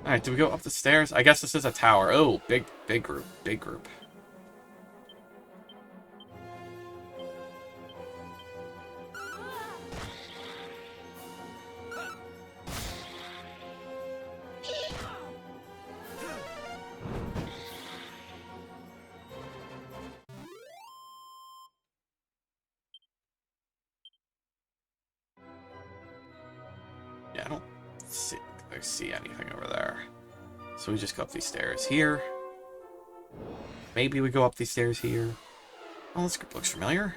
Alright, do we go up the stairs? I guess this is a tower. Oh, big group. Big group. Yeah, I don't see anything over there. So we just go up these stairs here. Maybe we go up these stairs here. Oh, this group looks familiar.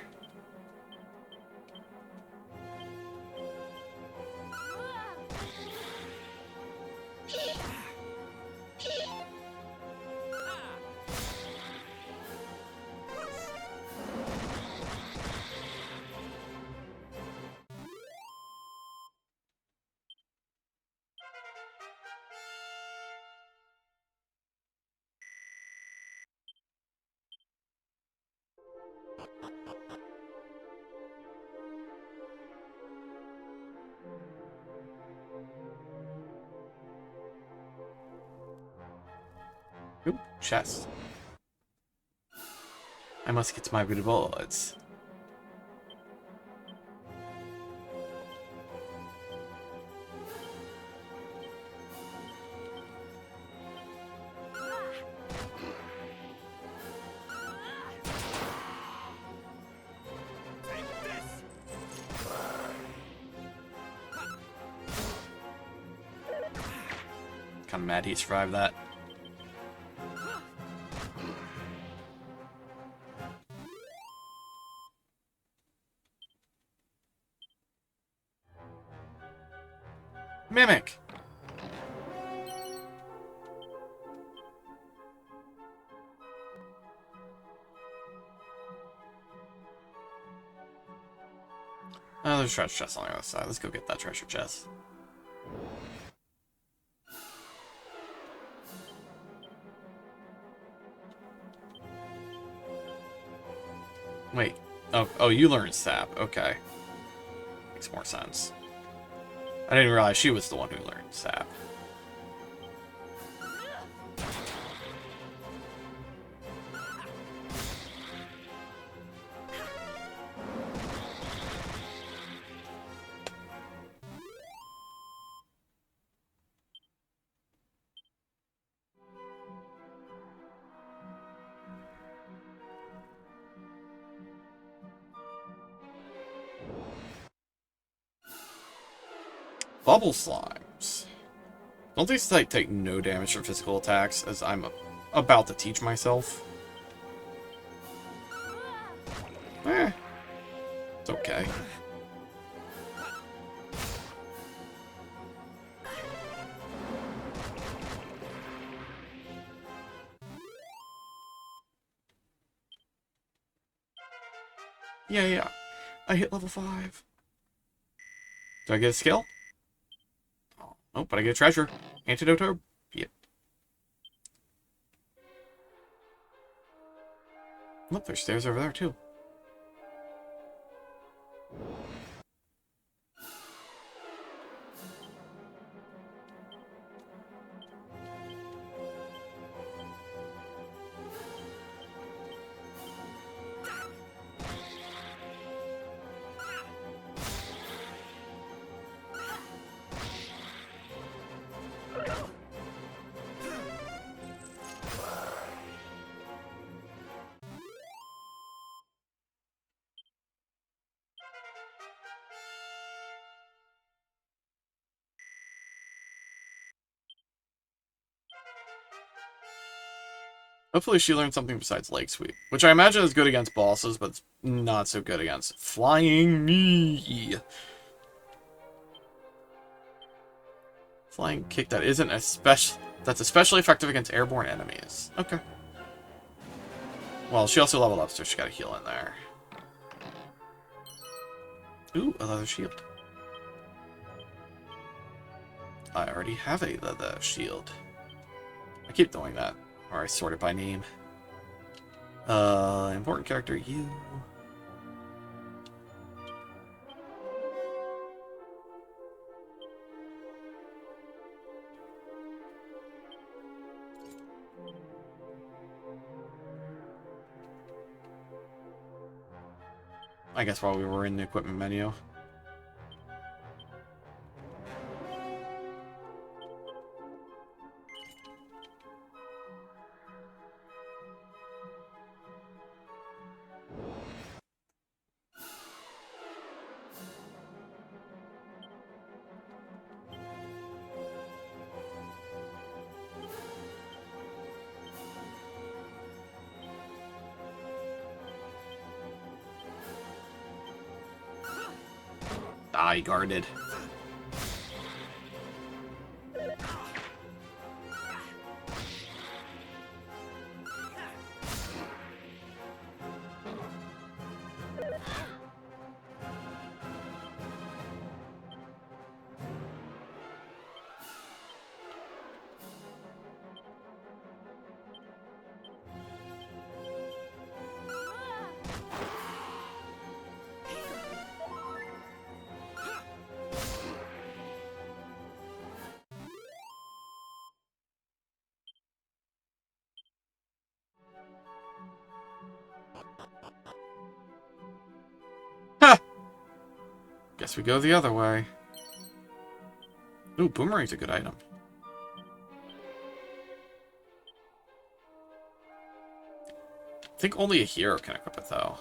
Ooh, chest. I must get to my rewards. Kind of mad he survived that. Mimic! Oh, there's a treasure chest on the other side. Let's go get that treasure chest. Wait. Oh, you learned sap. Okay. Makes more sense. I didn't realize she was the one who learned sap. Bubble slimes. Don't these take no damage from physical attacks, as I'm about to teach myself? It's okay. Yeah. I hit level 5. Do I get a skill? Oh, nope, but I get a treasure. Antidote herb? Yep. Look, there's stairs over there, too. Hopefully she learned something besides Leg Sweep, which I imagine is good against bosses, but it's not so good against Flying Knee. Flying Kick that's especially effective against airborne enemies. Okay. Well, she also leveled up, so she got a heal in there. Ooh, a leather shield. I already have a leather shield. I keep doing that. Or I sort it by name. Important character, you. I guess while we were in the equipment menu. I guarded. Ha! Guess we go the other way. Ooh, boomerang's a good item. I think only a hero can equip it, though.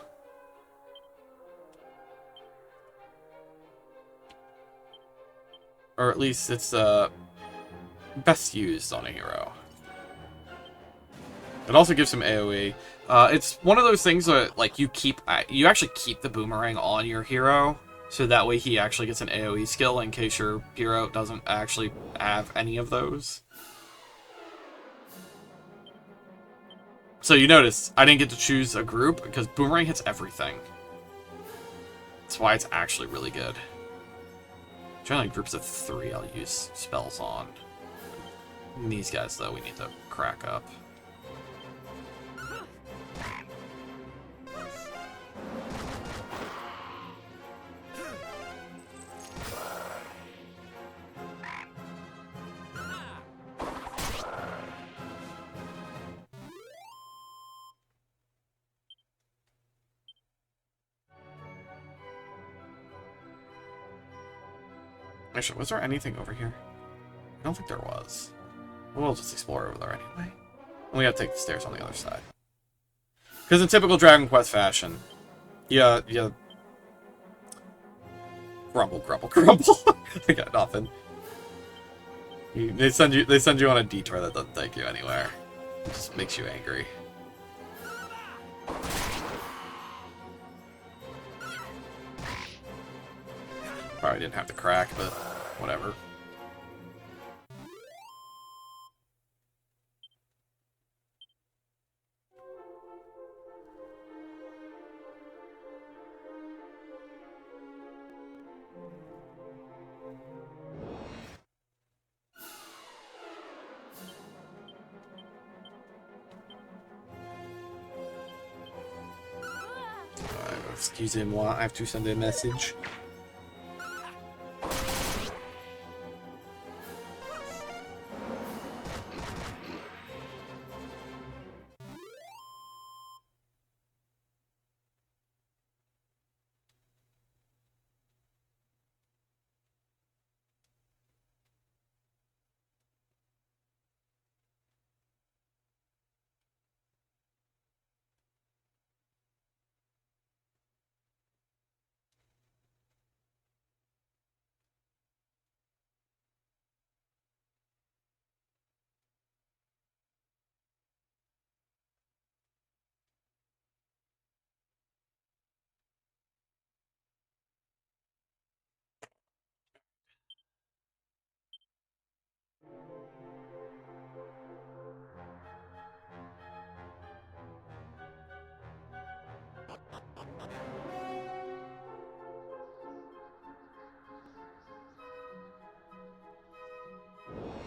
Or at least it's best used on a hero. It also gives him AoE. It's one of those things that like you actually keep the boomerang on your hero, so that way he actually gets an AoE skill in case your hero doesn't actually have any of those. So you notice I didn't get to choose a group because boomerang hits everything. That's why it's actually really good. Generally, groups of 3 I'll use spells on. These guys, though, we need to crack up. Actually, was there anything over here? I don't think there was. We'll just explore over there anyway. And we have to take the stairs on the other side. Because in typical Dragon Quest fashion, yeah. Grumble, grumble, grumble. I got nothing. They send you on a detour that doesn't take you anywhere. It just makes you angry. Probably didn't have to crack, but whatever. Excusez-moi, I have to send a message.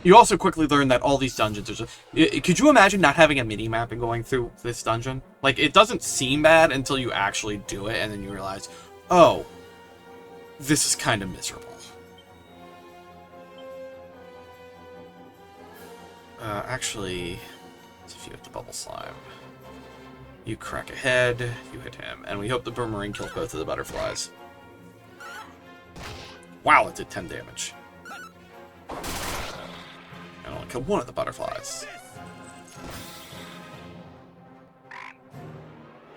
You also quickly learn that all these dungeons are just... Could you imagine not having a mini-map and going through this dungeon? Like, it doesn't seem bad until you actually do it, and then you realize, oh, this is kind of miserable. Actually, let's see if you hit the bubble slime. You crack ahead, you hit him, and we hope the boomerang kills both of the butterflies. Wow, it did 10 damage. And only killed one of the butterflies.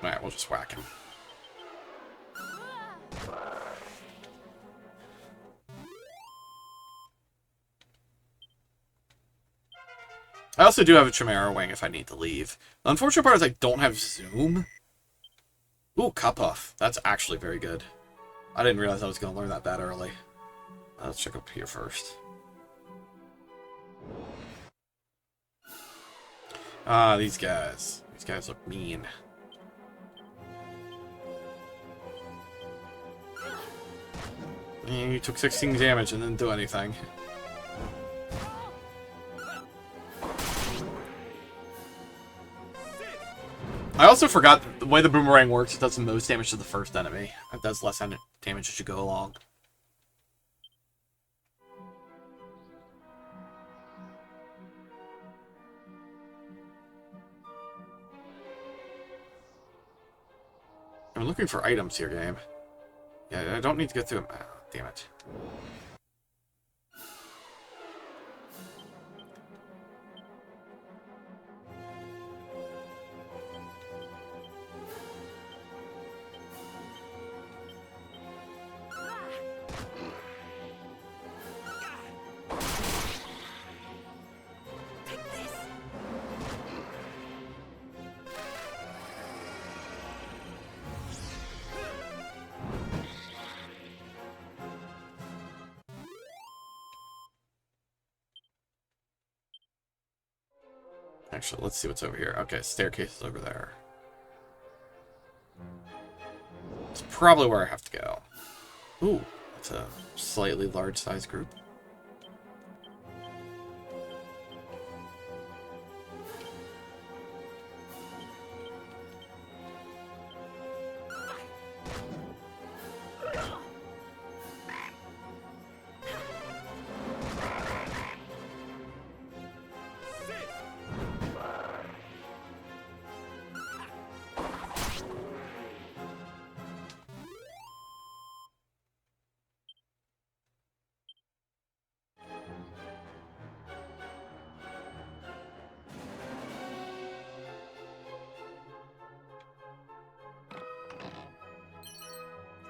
Alright, we'll just whack him. I also do have a Chimera Wing if I need to leave. The unfortunate part is I don't have Zoom. Ooh, Cut Puff. That's actually very good. I didn't realize I was going to learn that early. Let's check up here first. Ah, these guys. These guys look mean. You took 16 damage and didn't do anything. I also forgot the way the boomerang works. It does the most damage to the first enemy. It does less damage as you go along. I'm looking for items here, game. Yeah, I don't need to go through them. Oh, damn it. Actually, let's see what's over here. Okay, staircase is over there. It's probably where I have to go. Ooh, that's a slightly large size group.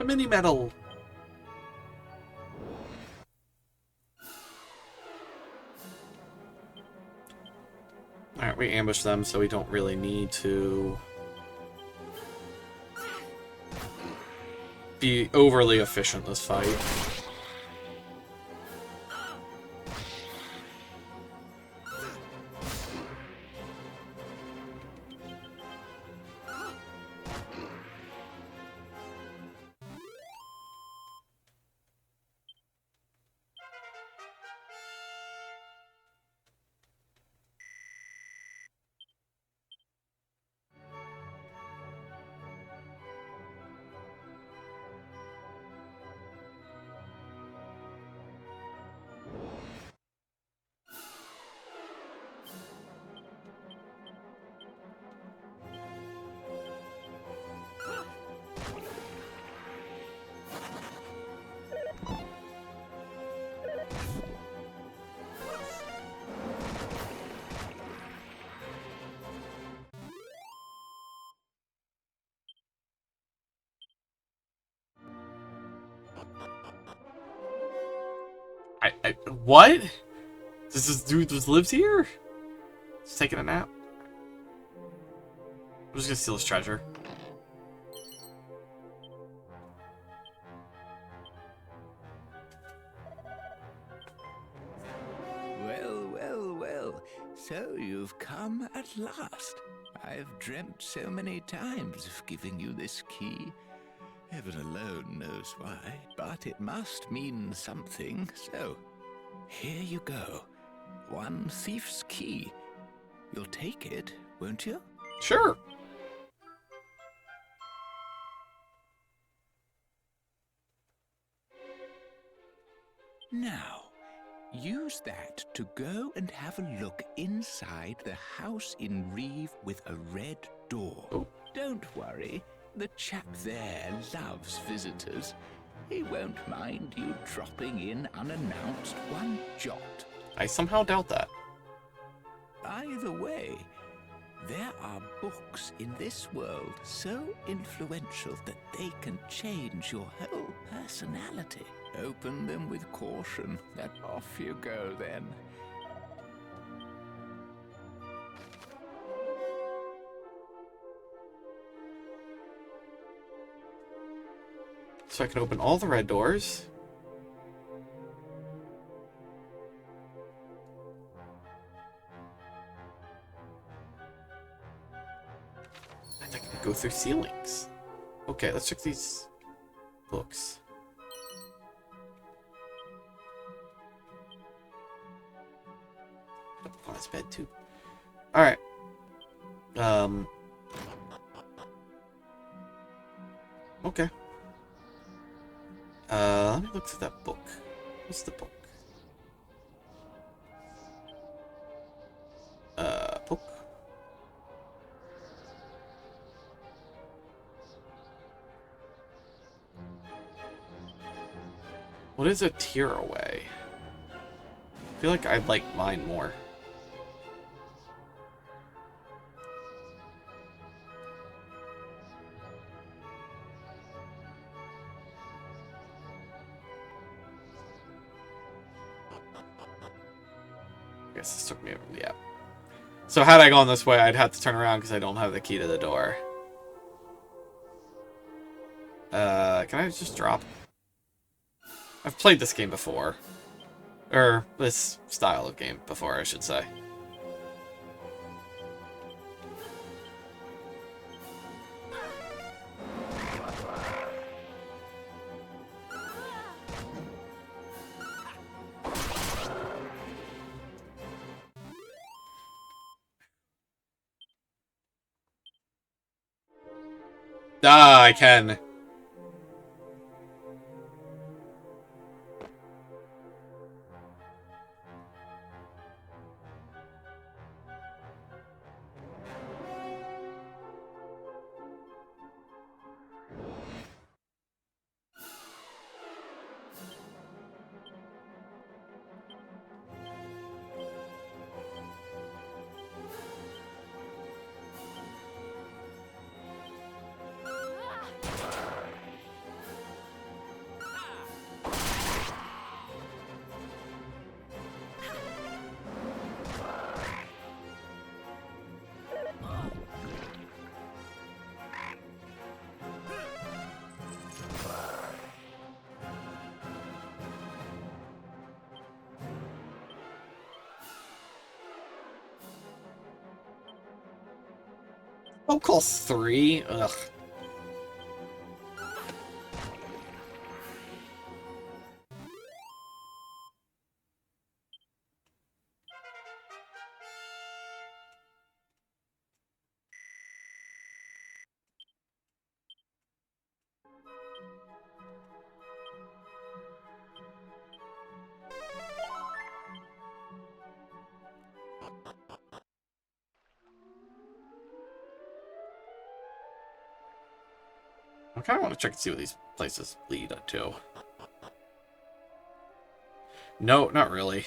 A mini medal. Alright, we ambush them, so we don't really need to be overly efficient this fight. What? Does this dude just lives here? He's taking a nap? I'm just gonna steal his treasure. Well, well, well. So you've come at last. I've dreamt so many times of giving you this key. Heaven alone knows why, but it must mean something, so here you go. One thief's key. You'll take it, won't you? Sure. Now, use that to go and have a look inside the house in Reeve with a red door. Oh. Don't worry, the chap there loves visitors. He won't mind you dropping in unannounced one jot. I somehow doubt that. Either way, there are books in this world so influential that they can change your whole personality. Open them with caution, and off you go then. So I can open all the red doors. And I can go through ceilings. Okay, let's check these books. Oh, that's bed too. Alright. Okay. Let me look for that book. What's the book? Book? What is a tear away? I feel like I'd like mine more. I guess this took me over the app. So had I gone this way, I'd have to turn around because I don't have the key to the door. Can I just drop? I've played this game before. Or this style of game before, I should say. Ah, I can. I'll call 3. Ugh. I kind of want to check and see what these places lead to. No, not really.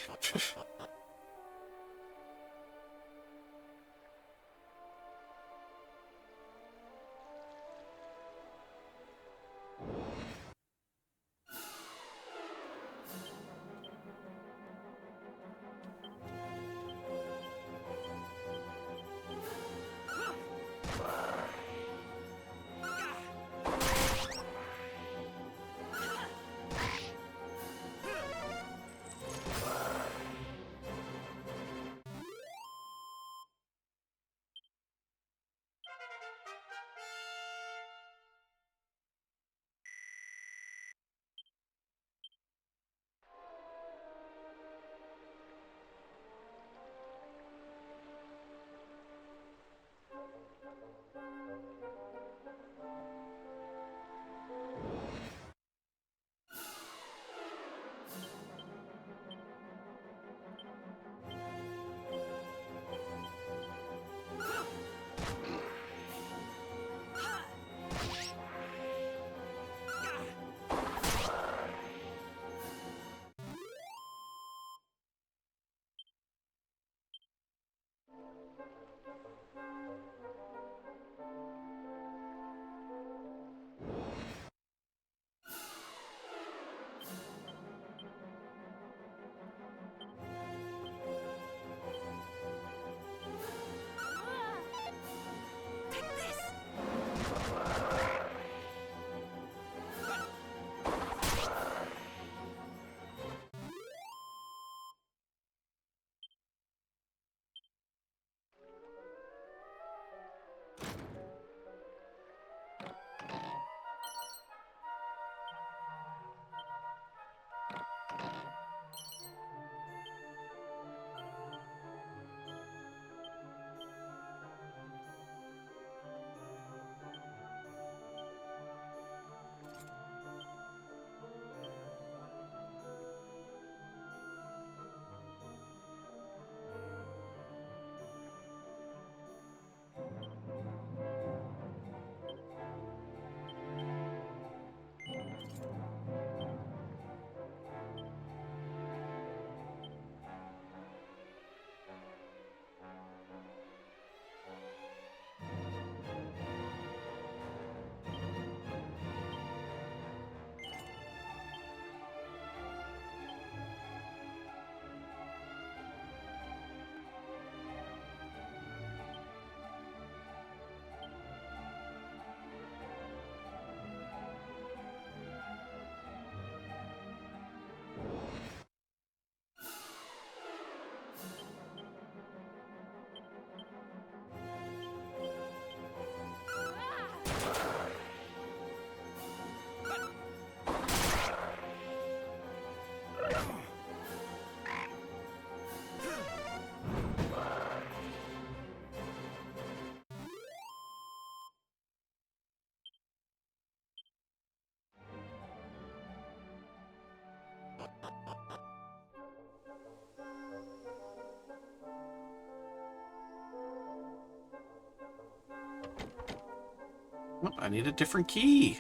Oh, I need a different key.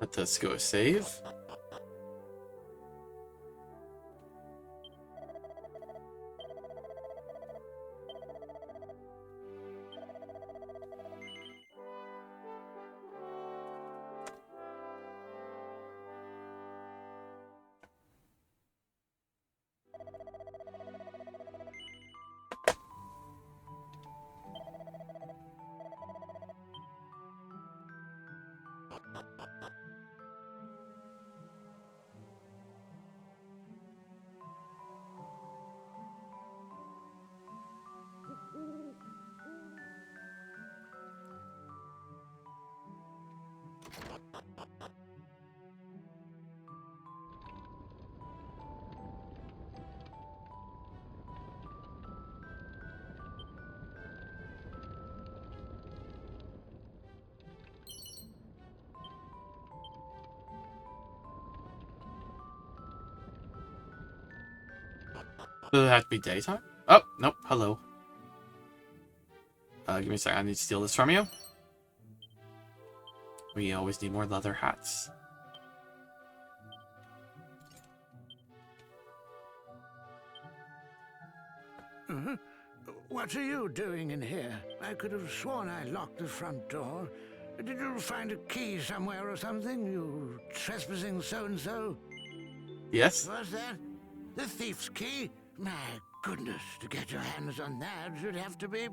Let us go save. Does it have to be daytime? Oh, nope. Hello. Give me a second. I need to steal this from you. We always need more leather hats. What are you doing in here? I could have sworn I locked the front door. Did you find a key somewhere or something? You trespassing so-and-so? Yes? What's that? The thief's key? My goodness, to get your hands on that should have to be...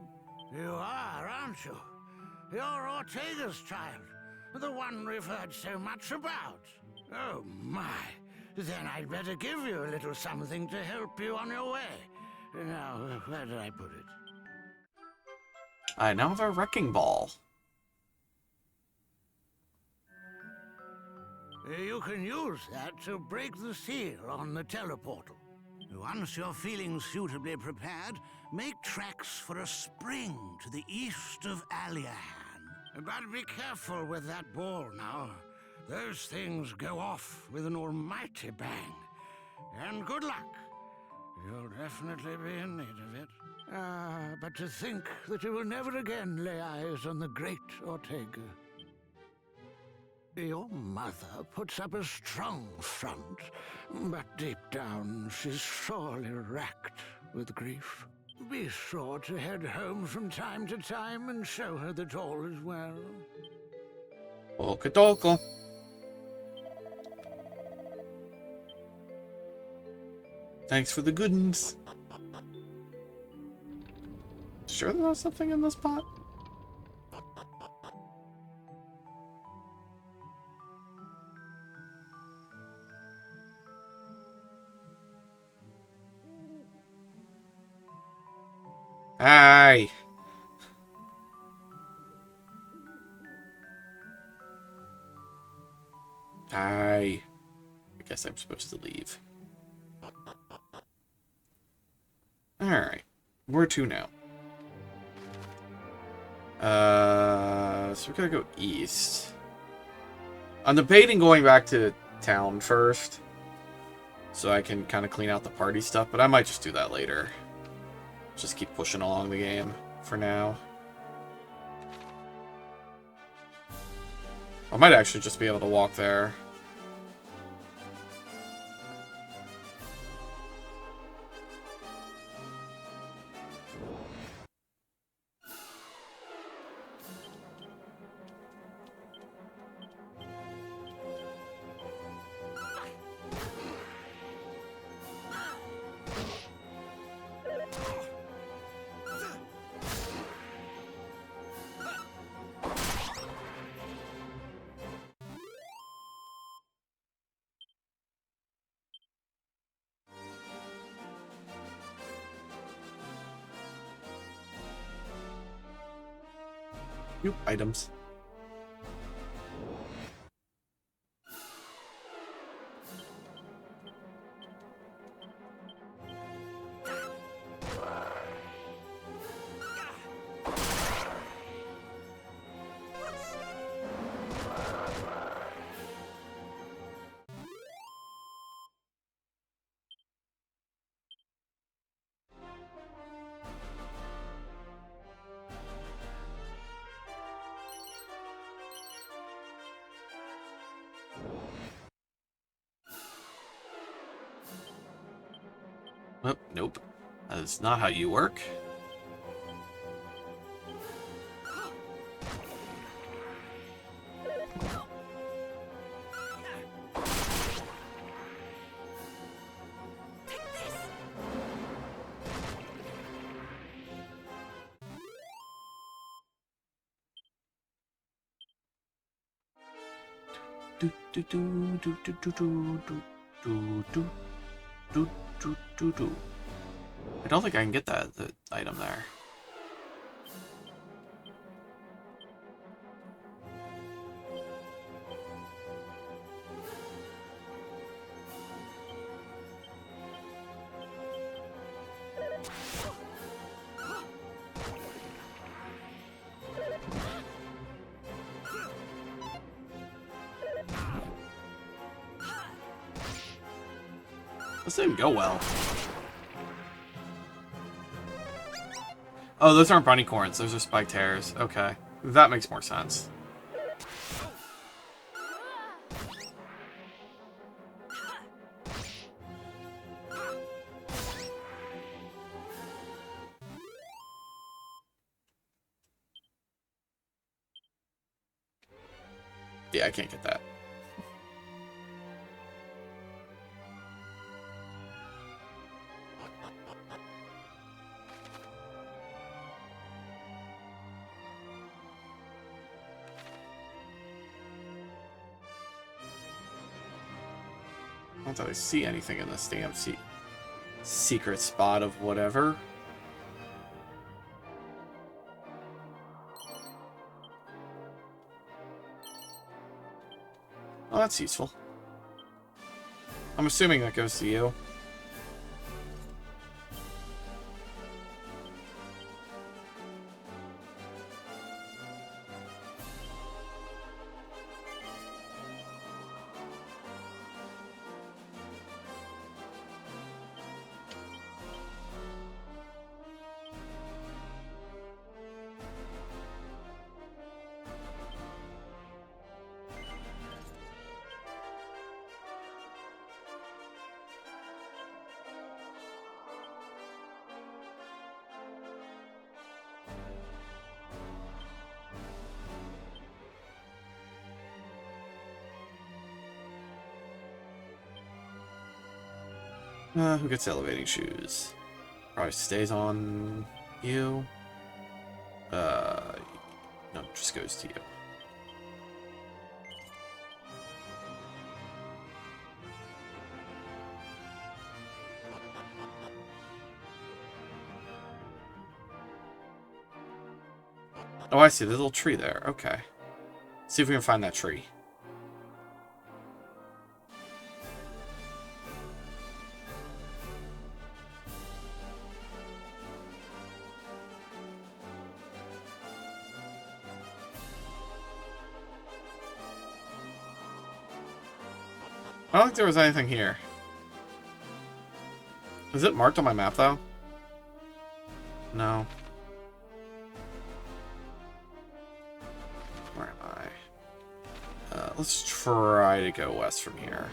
You are, aren't you? You're Ortega's child. The one we've heard so much about. Oh, my. Then I'd better give you a little something to help you on your way. Now, where did I put it? I now have a wrecking ball. You can use that to break the seal on the teleportal. Once you're feeling suitably prepared, make tracks for a spring to the east of Aliahan. But be careful with that ball now. Those things go off with an almighty bang. And good luck. You'll definitely be in need of it. But to think that you will never again lay eyes on the great Ortega. Your mother puts up a strong front, but deep down she's sorely racked with grief. Be sure to head home from time to time and show her that all is well. Okey-doke. Thanks for the goodness. Sure there's something in this pot? Hey! I guess I'm supposed to leave. Alright. Where to now? So we gotta go east. I'm debating going back to town first, so I can kind of clean out the party stuff, but I might just do that later. Just keep pushing along the game for now. I might actually just be able to walk there. Nope, items. Oh, nope. That is not how you work. Do do do do do do do do do do do do do do. I don't think I can get the item there. This didn't go well. Oh, those aren't bunny corns. Those are spiked hairs. Okay. That makes more sense. Yeah, I can't get that. Not that I see anything in this damn secret spot of whatever. Oh, that's useful. I'm assuming that goes to you. Who gets elevating shoes? Probably stays on you. No, just goes to you. Oh, I see. There's a little tree there. Okay. See if we can find that tree. I don't think there was anything here. Is it marked on my map, though? No. Where am I? Let's try to go west from here.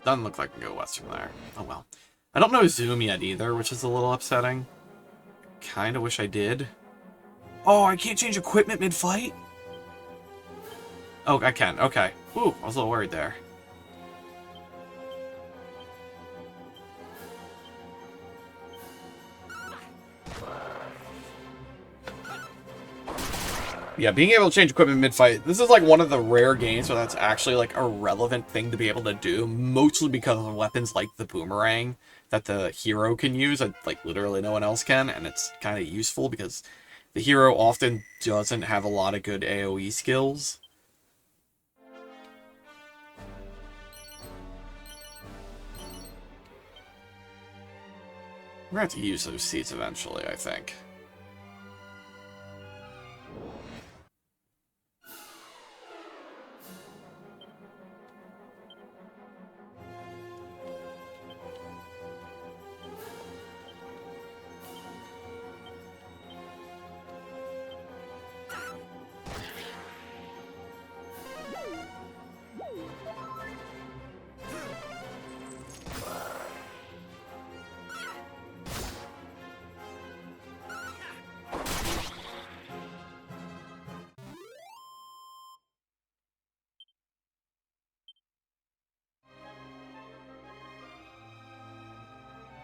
Doesn't look like I can go west from there. Oh well. I don't know Zoom yet either, which is a little upsetting. Kinda wish I did. Oh, I can't change equipment mid-flight? Oh, I can. Okay. Ooh, I was a little worried there. Yeah, being able to change equipment mid-fight, this is like one of the rare games where that's actually like a relevant thing to be able to do, mostly because of weapons like the boomerang that the hero can use, that like literally no one else can, and it's kind of useful because the hero often doesn't have a lot of good AoE skills. We're going to have to use those seats eventually, I think.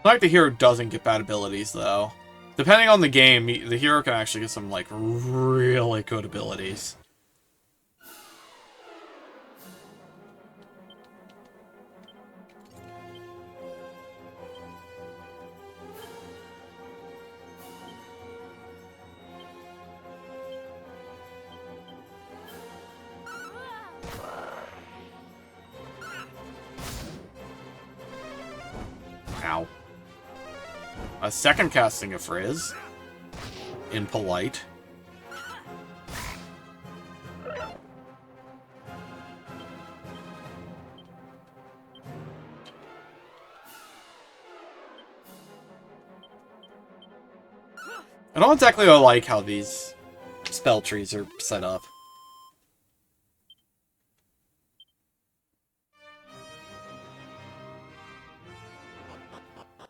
Like the hero doesn't get bad abilities, though. Depending on the game, the hero can actually get some, like, really good abilities. Ow. A second casting of Frizz. Impolite. I don't exactly like how these spell trees are set up.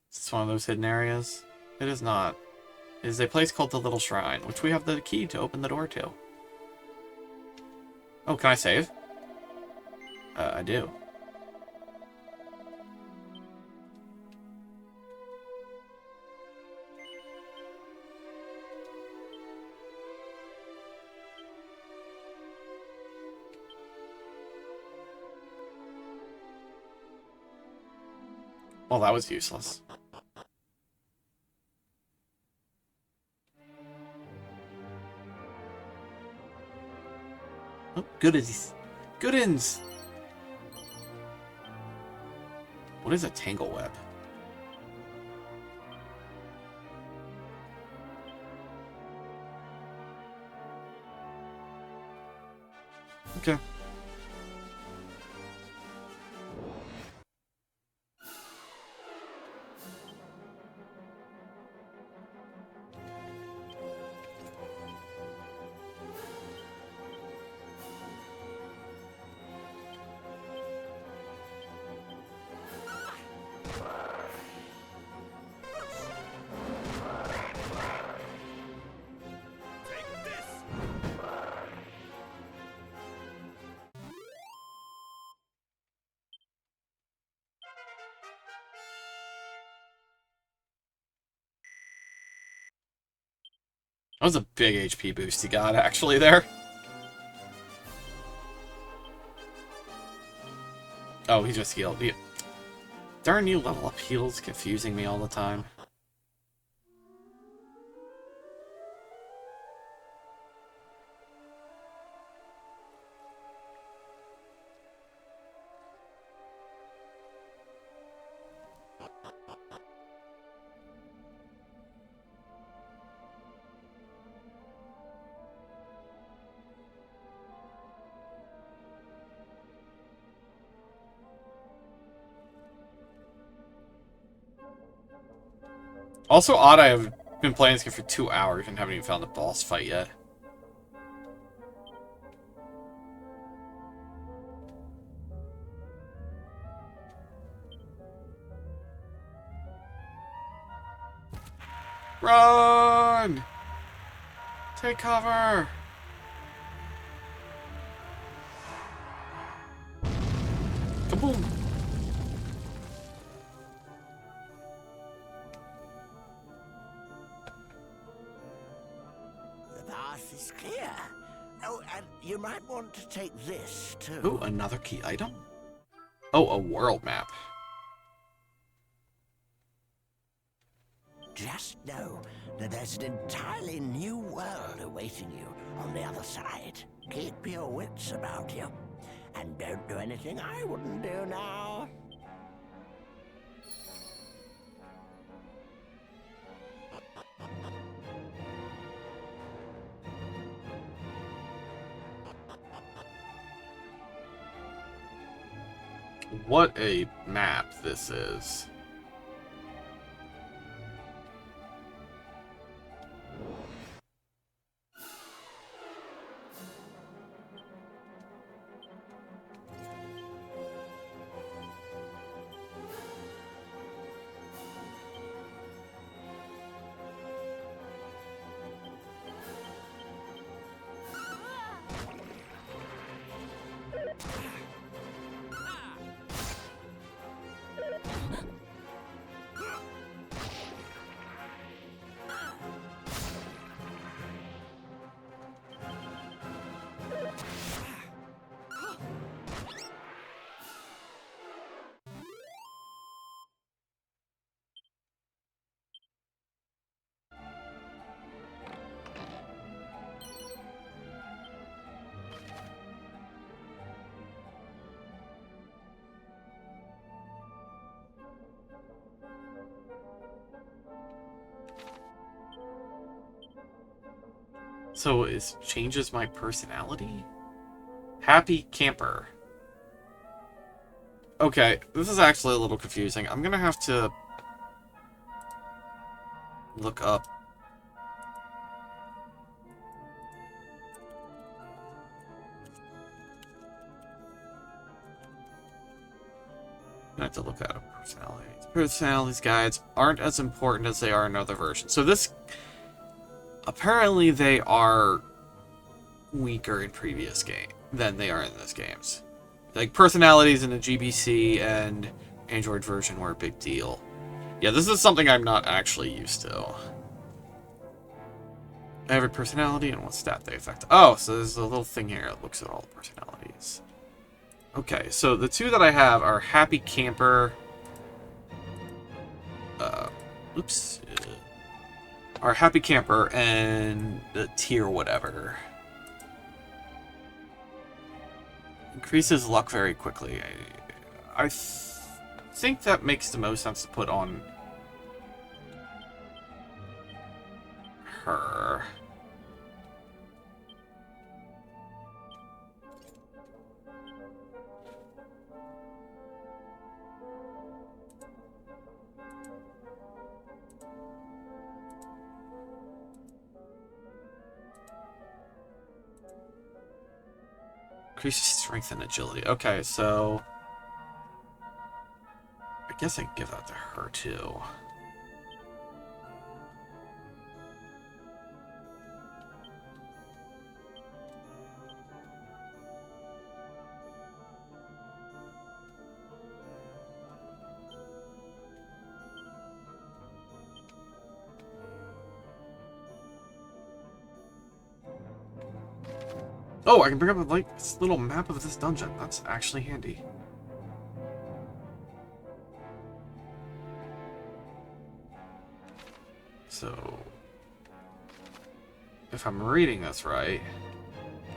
Is this one of those hidden areas? It is not. It is a place called the Little Shrine, which we have the key to open the door to. Oh, can I save? I do. Well, that was useless. Oh, goodies. Goodins! What is a tangle web? Okay. That was a big HP boost he got, actually, there. Oh, he just healed. Darn you level up heals confusing me all the time. Also odd, I have been playing this game for 2 hours and haven't even found the boss fight yet. Run! Take cover! Kaboom! The path is clear. Oh, and you might want to take this, too. Ooh, another key item? Oh, a world map. Just know that there's an entirely new world awaiting you on the other side. Keep your wits about you. And don't do anything I wouldn't do now. What a map this is. So it changes my personality? Happy camper. Okay, this is actually a little confusing. I'm gonna have to look up. I have to look at personalities. Personalities guides aren't as important as they are in other versions. So this, apparently they are weaker in previous game than they are in this games. Like personalities in the GBC and Android version were a big deal. Yeah, this is something I'm not actually used to. Every personality and what stat they affect. Oh, so there's a little thing here that looks at all the personalities. Okay, so the two that I have are Happy Camper. Are Happy Camper and the tier whatever. Increases luck very quickly. I think that makes the most sense to put on her. Increases strength and agility. Okay, so I guess I can give that to her too. Oh, I can bring up like this little map of this dungeon. That's actually handy. So, if I'm reading this right,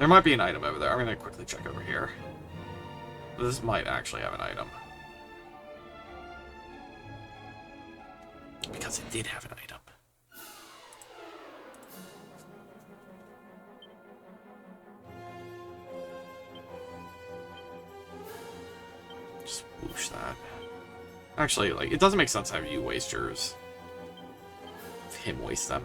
there might be an item over there. I'm going to quickly check over here. This might actually have an item. Because it did have an item. Just whoosh that. Actually, like, it doesn't make sense to have you waste yours. Him waste them.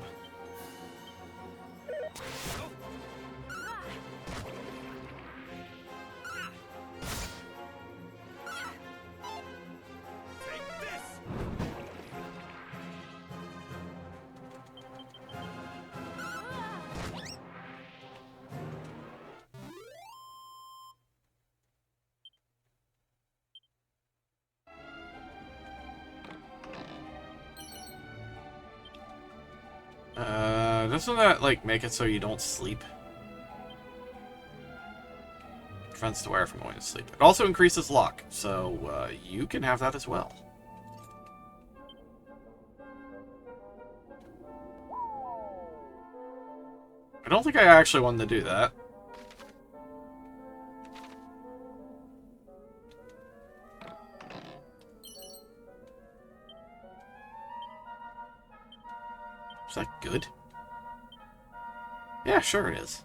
Doesn't that, like, make it so you don't sleep? Prevents the wearer from going to sleep. It also increases luck, so you can have that as well. I don't think I actually wanted to do that. Is that good? Yeah, sure it is.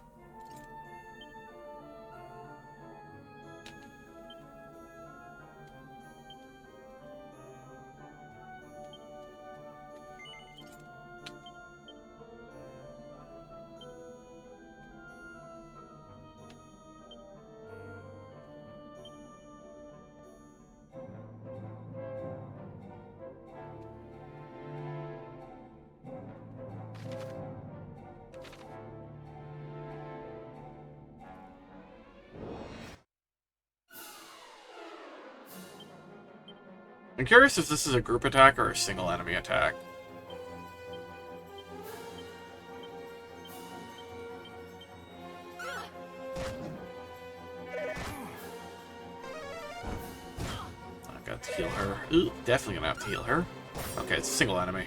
I'm curious if this is a group attack or a single enemy attack. I've got to heal her. Ooh, definitely gonna have to heal her. Okay, it's a single enemy.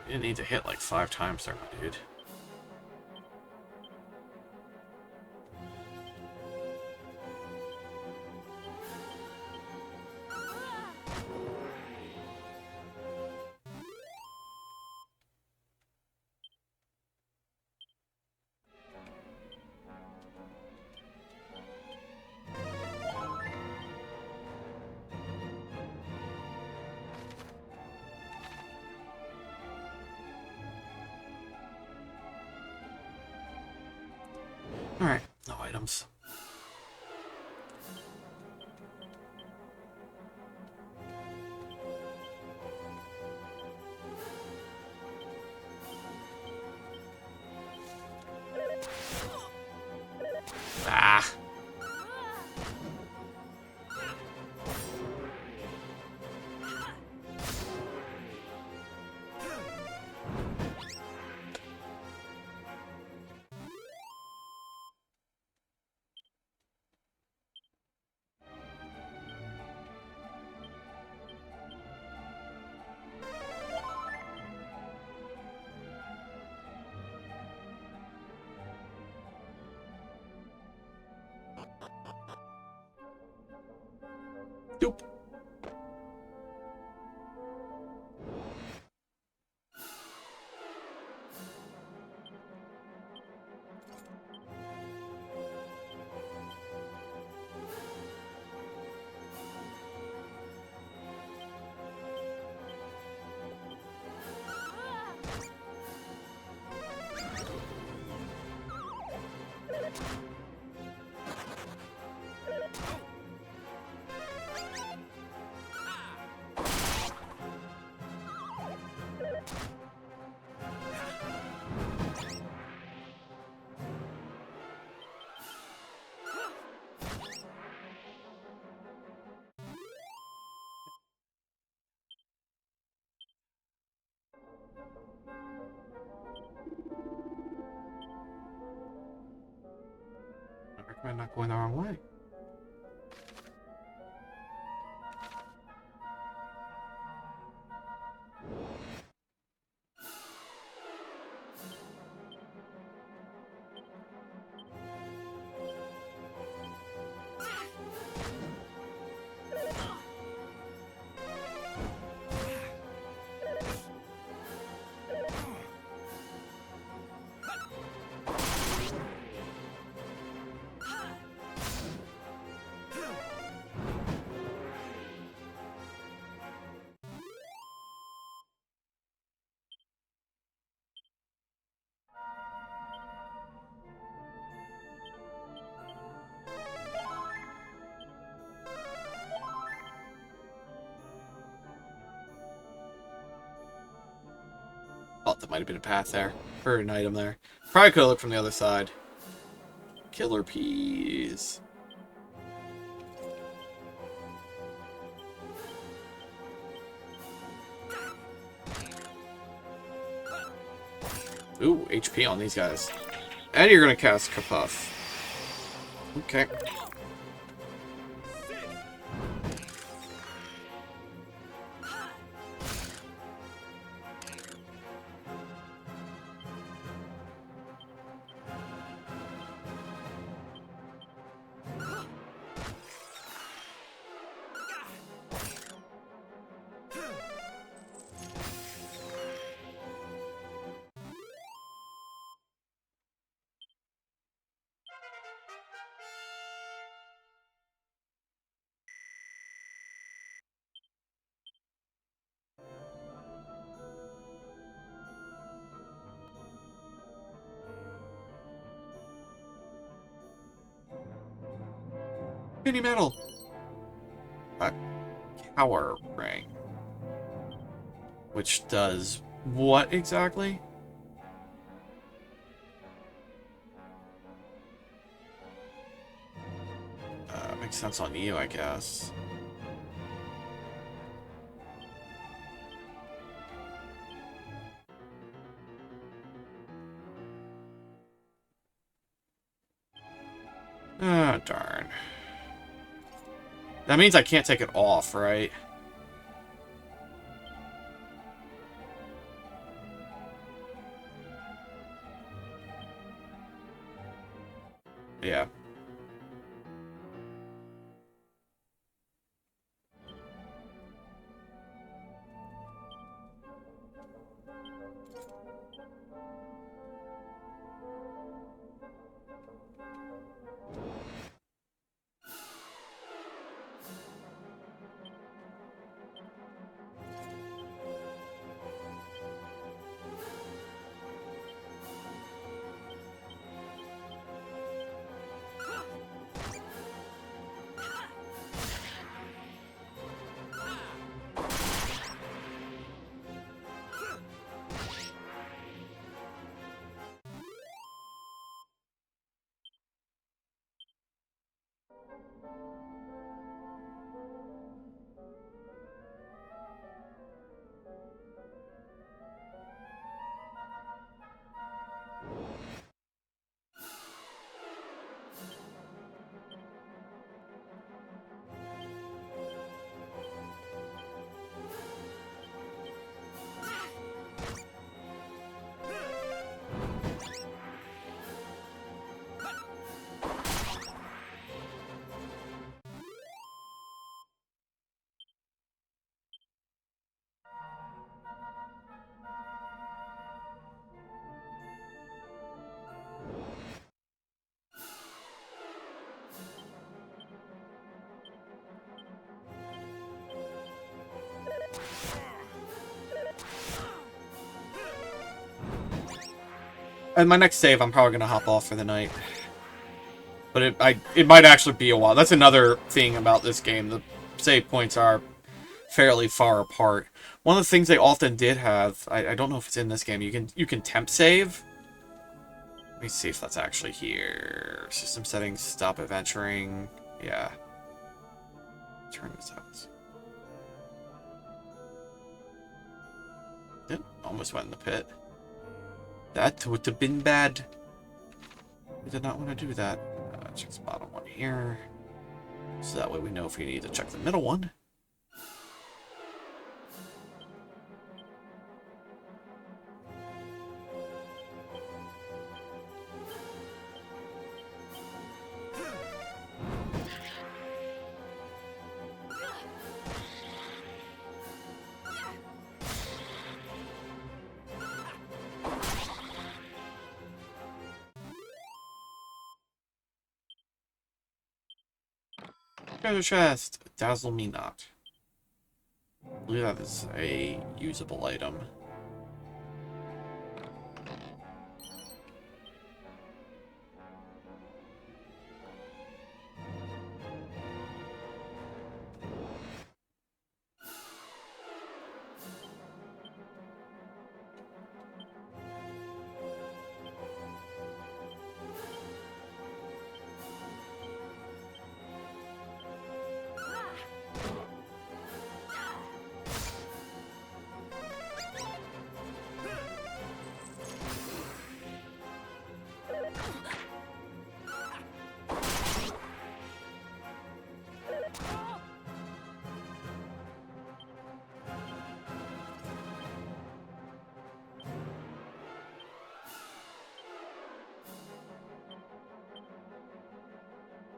You didn't need to hit like 5 times there, my dude. Alright, no items. Ah! Doop. I recommend not going the wrong way. thought that might have been a path there. Or an item there. Probably could have looked from the other side. Killer peas. Ooh, HP on these guys. And you're gonna cast Kapuff. Okay. Mini metal. A power ring. Which does what exactly? Makes sense on you, I guess. Ah, darn. That means I can't take it off, right? Yeah. And my next save, I'm probably gonna hop off for the night. But it might actually be a while. That's another thing about this game. The save points are fairly far apart. One of the things they often did have, I don't know if it's in this game, you can temp save. Let me see if that's actually here. System settings, stop adventuring. Yeah. Turn this out. Yep, almost went in the pit. That would have been bad. We did not want to do that. Check the bottom one here. So that way we know if we need to check the middle one. Treasure chest. Dazzle me not. I believe that is a usable item.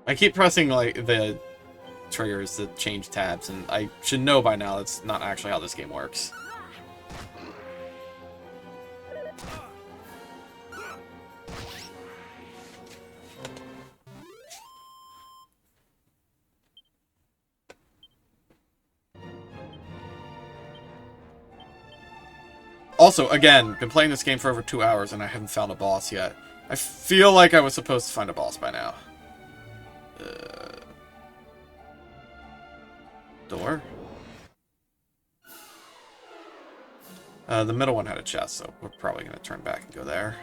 I keep pressing, like, the triggers to change tabs, and I should know by now that's not actually how this game works. Also, again, been playing this game for over 2 hours and I haven't found a boss yet. I feel like I was supposed to find a boss by now. Door? The middle one had a chest, so we're probably going to turn back and go there.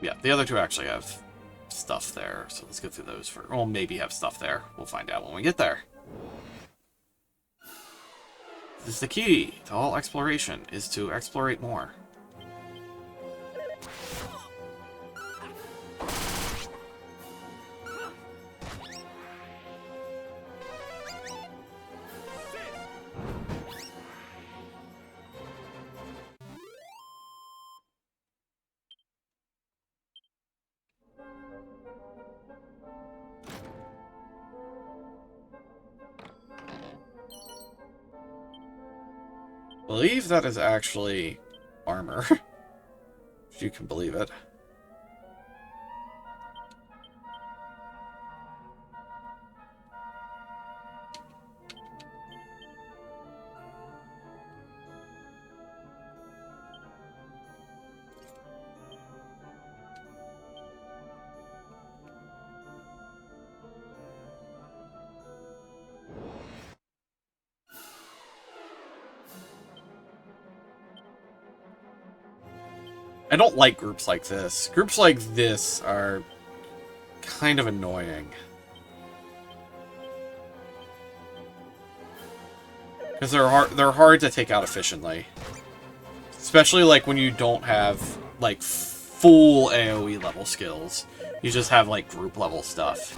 Yeah, the other two actually have stuff there, so let's go through those first. Well, maybe have stuff there. We'll find out when we get there. This is the key to all exploration, is to explorate more. I believe that is actually armor, if you can believe it. I don't like groups like this. Groups like this are kind of annoying. Because they're hard to take out efficiently. Especially like when you don't have like full AoE level skills. You just have like group level stuff.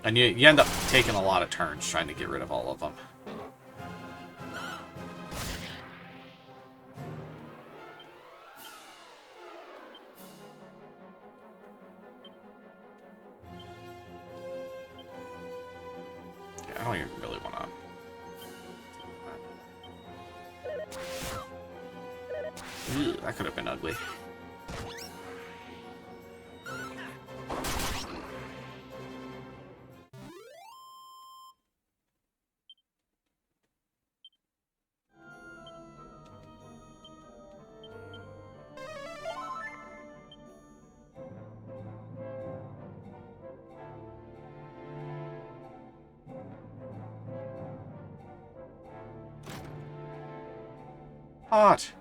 And you end up taking a lot of turns trying to get rid of all of them. I don't even really want to. That could have been ugly. Hot.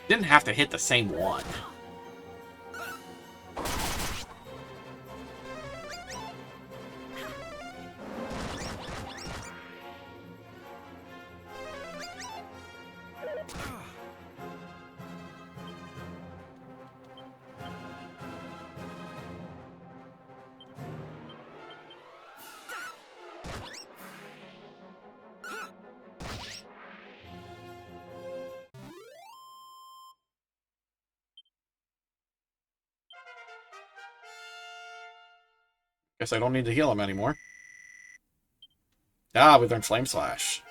Didn't have to hit the same one. Guess I don't need to heal him anymore. Ah, we learned Flame Slash.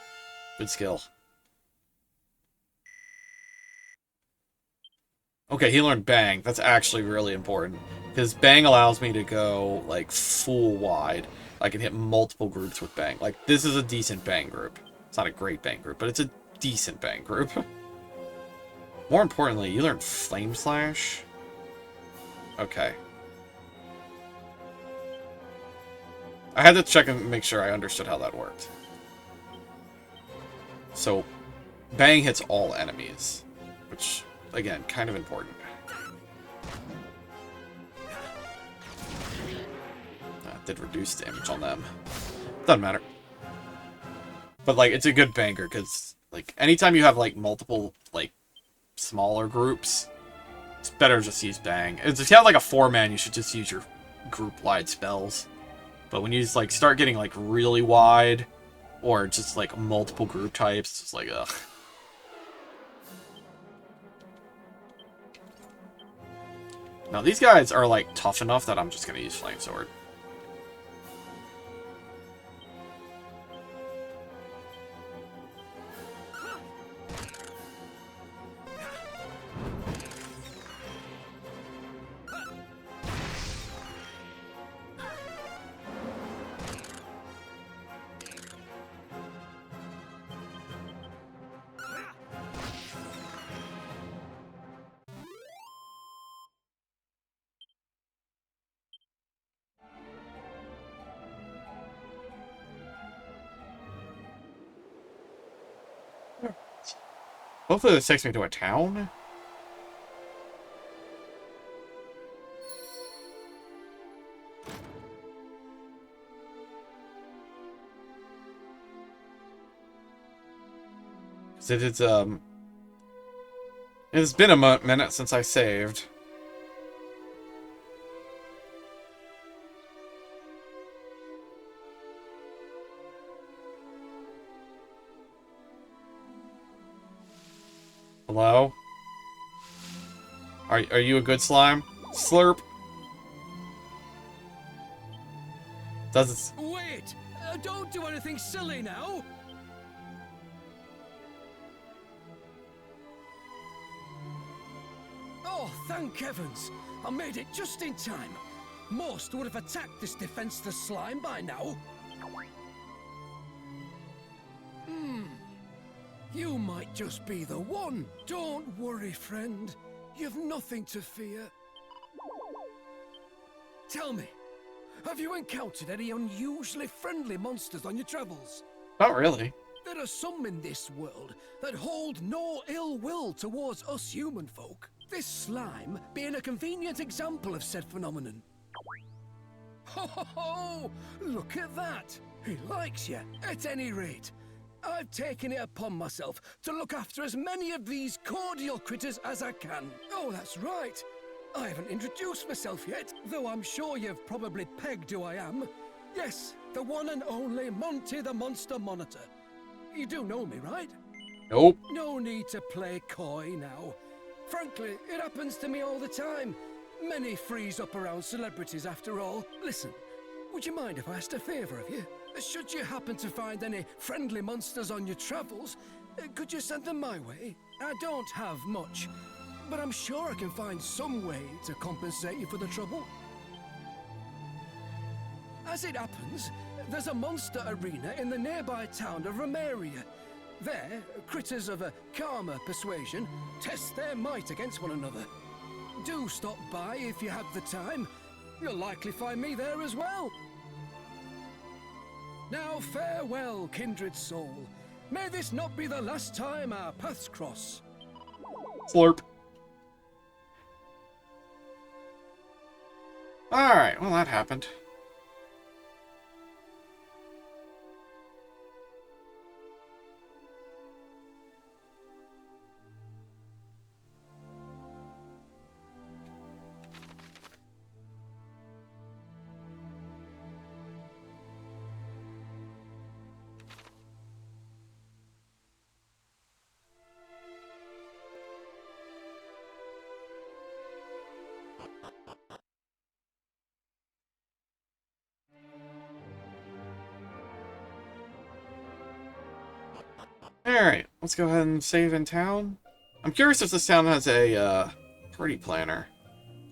Good skill. Okay, he learned Bang. That's actually really important. Because Bang allows me to go, like, full wide. I can hit multiple groups with Bang. Like, this is a decent Bang group. It's not a great Bang group, but it's a decent Bang group. More importantly, you learned Flame Slash. Okay. I had to check and make sure I understood how that worked. So, bang hits all enemies, which, again, kind of important. That did reduce damage on them. Doesn't matter. But, like, it's a good banger, because, like, anytime you have, like, multiple, like, smaller groups, it's better to just use bang. If you have, like, a 4-man, you should just use your group-wide spells. But when you just, like, start getting, like, really wide, or just, like, multiple group types, it's just like, ugh. Now, these guys are, like, tough enough that I'm just gonna use Flame Sword. Hopefully this takes me to a town. It's been a minute since I saved. Hello? Are you a good slime? Slurp. Does it... Wait! Don't do anything silly now! Oh, thank heavens! I made it just in time. Most would have attacked this defenseless slime by now. You might just be the one. Don't worry, friend. You've nothing to fear. Tell me, have you encountered any unusually friendly monsters on your travels? Not really. There are some in this world that hold no ill will towards us human folk. This slime being a convenient example of said phenomenon. Ho ho ho! Look at that! He likes you. At any rate, I've taken it upon myself to look after as many of these cordial critters as I can. Oh, that's right. I haven't introduced myself yet, though I'm sure you've probably pegged who I am. Yes, the one and only Monty the Monster Monitor. You do know me, right? Nope. No need to play coy now. Frankly, it happens to me all the time. Many freeze up around celebrities after all. Listen, would you mind if I asked a favour of you? Should you happen to find any friendly monsters on your travels, could you send them my way? I don't have much, but I'm sure I can find some way to compensate you for the trouble. As it happens, there's a monster arena in the nearby town of Romeria. There, critters of a calmer persuasion test their might against one another. Do stop by if you have the time. You'll likely find me there as well. Now farewell, kindred soul. May this not be the last time our paths cross. Slurp. Alright, well that happened. Alright, let's go ahead and save in town. I'm curious if this town has a party planner.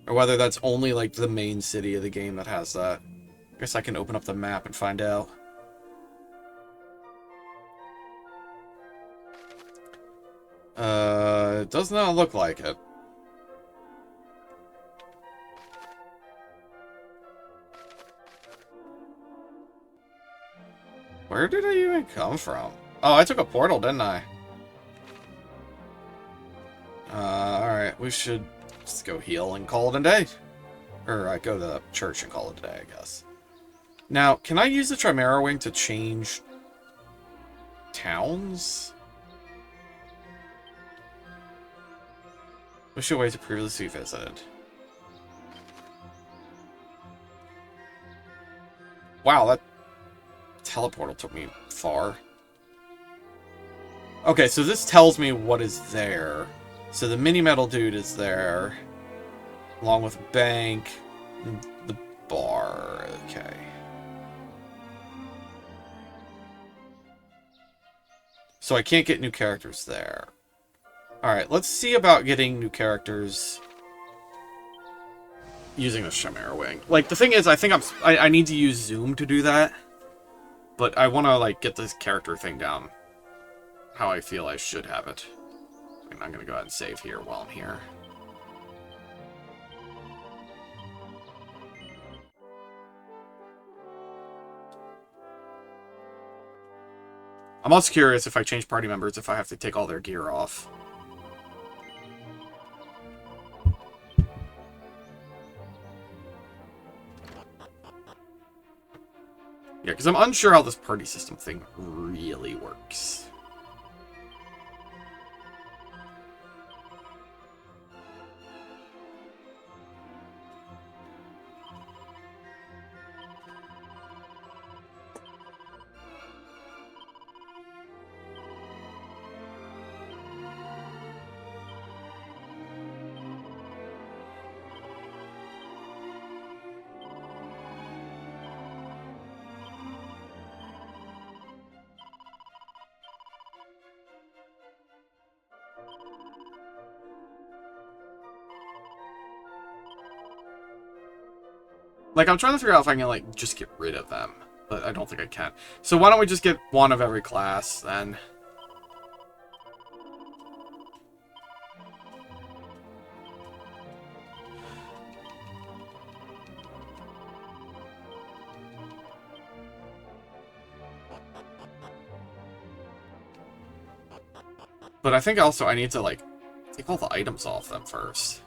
Or whether that's only like the main city of the game that has that. I guess I can open up the map and find out. It does not look like it. Where did I even come from? Oh, I took a portal, didn't I? Alright, we should just go heal and call it a day. Or go to the church and call it a day, I guess. Now, can I use the Chimera Wing to change towns? Wish away to previously visited. Wow, that teleportal took me far. Okay, so this tells me what is there. So the mini metal dude is there, along with a bank, and the bar. Okay. So I can't get new characters there. Alright, let's see about getting new characters using the Chimera Wing. Like, the thing is, I think I need to use Zoom to do that. But I want to, like, get this character thing down how I feel I should have it. And I'm going to go ahead and save here while I'm here. I'm also curious if I change party members if I have to take all their gear off. Yeah, because I'm unsure how this party system thing really works. Like, I'm trying to figure out if I can, like, just get rid of them. But I don't think I can. So why don't we just get one of every class, then? But I think also I need to, like, take all the items off them first.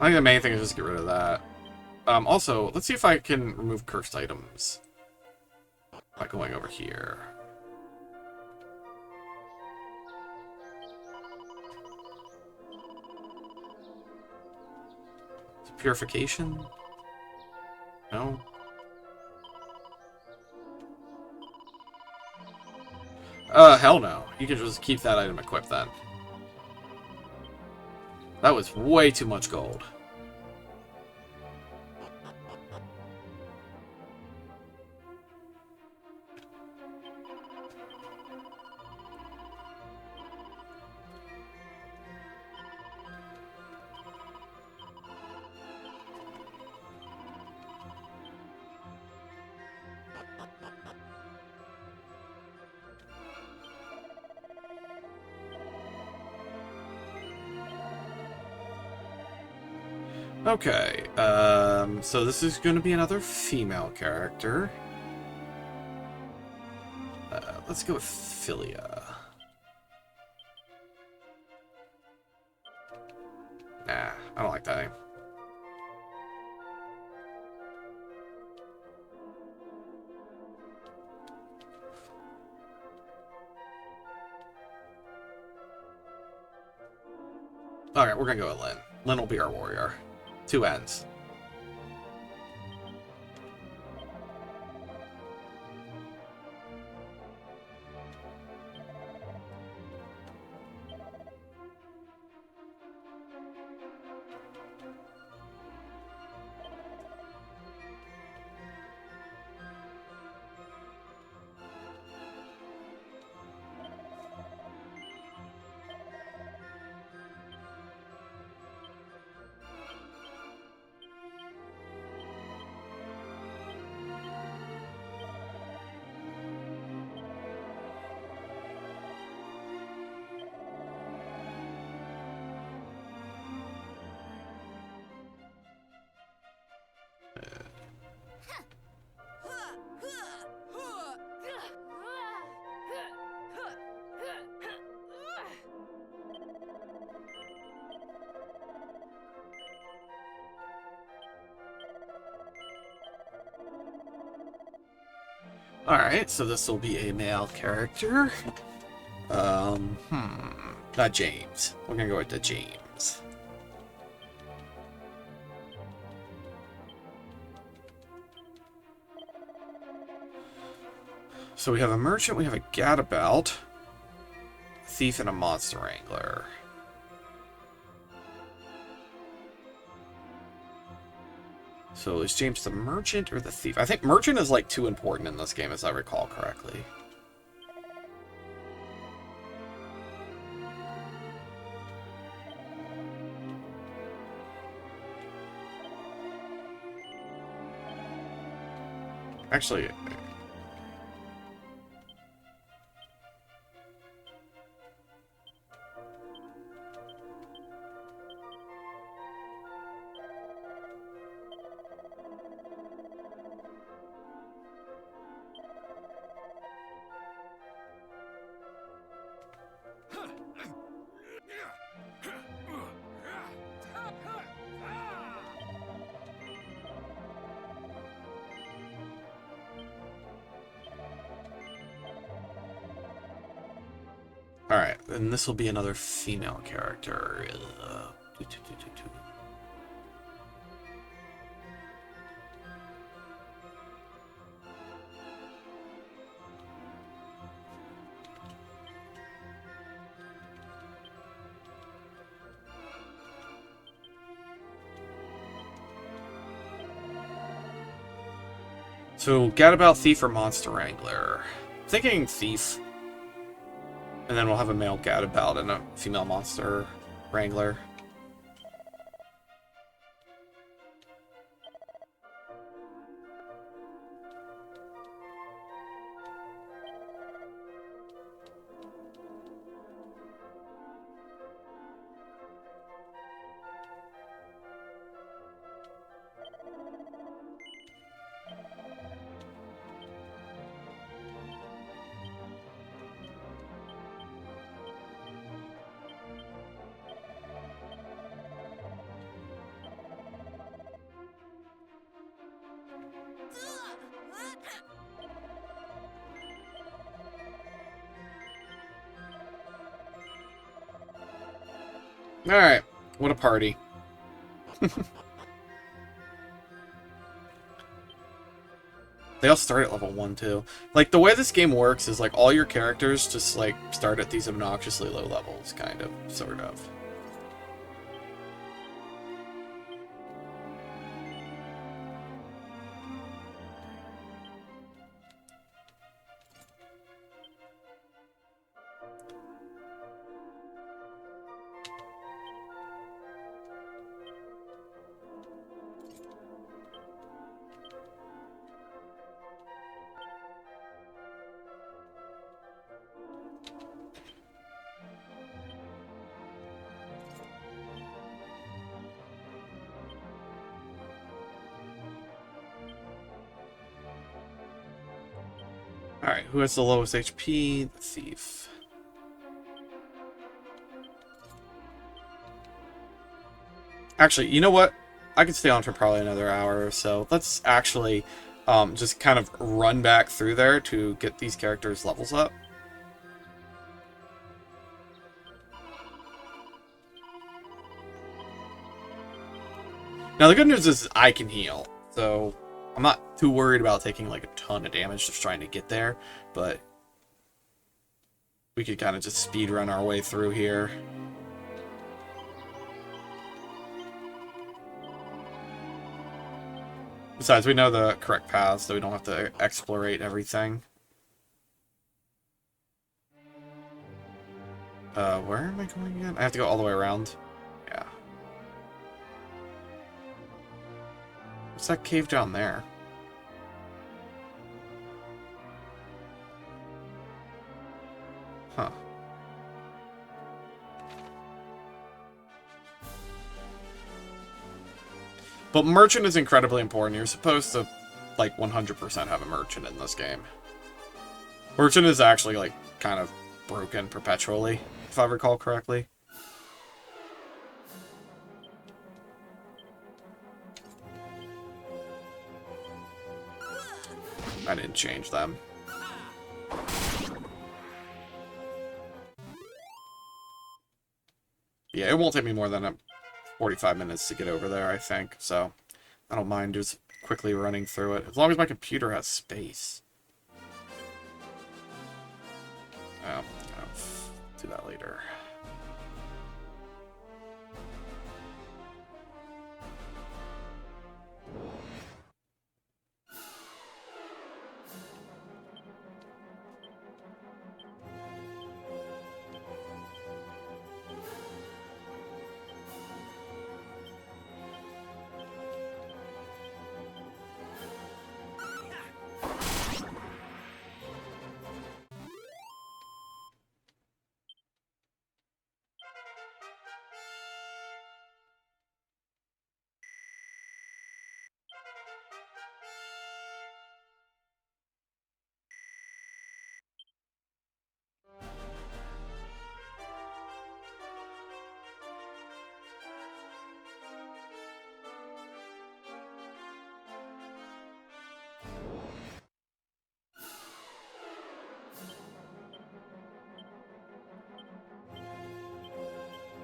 I think the main thing is just get rid of that. Also, let's see if I can remove cursed items by going over here. Is it purification? No. Hell no. You can just keep that item equipped then. That was way too much gold. Okay, so this is going to be another female character. Let's go with Philia. Nah, I don't like that name. Alright, we're gonna go with Lyn. Lyn will be our warrior. 2 ends. Alright, so this will be a male character. Not James. We're gonna go with the James. So we have a merchant, we have a gadabout, a thief, and a monster wrangler. So is James the merchant or the thief? I think merchant is like too important in this game, as I recall correctly. Actually, alright, and this will be another female character. So, gadabout, thief, or monster wrangler? Thinking thief. And then we'll have a male gadabout and a female monster wrangler. Alright, what a party. They all start at level 1 too. Like, the way this game works is like all your characters just like start at these obnoxiously low levels, kind of, sort of. Alright, who has the lowest HP? The thief. Actually, you know what? I could stay on for probably another hour or so. Let's actually just kind of run back through there to get these characters' levels up. Now, the good news is I can heal, so I'm not too worried about taking like a ton of damage just trying to get there, but we could kind of just speed run our way through here. Besides, we know the correct paths, so we don't have to explorate everything. Where am I going again? I have to go all the way around. Yeah. What's that cave down there? Huh. But merchant is incredibly important. You're supposed to, like, 100% have a merchant in this game. Merchant is actually, like, kind of broken perpetually, if I recall correctly. I didn't change them. Yeah, it won't take me more than 45 minutes to get over there, I think. So I don't mind just quickly running through it. As long as my computer has space. Oh, I'll do that later.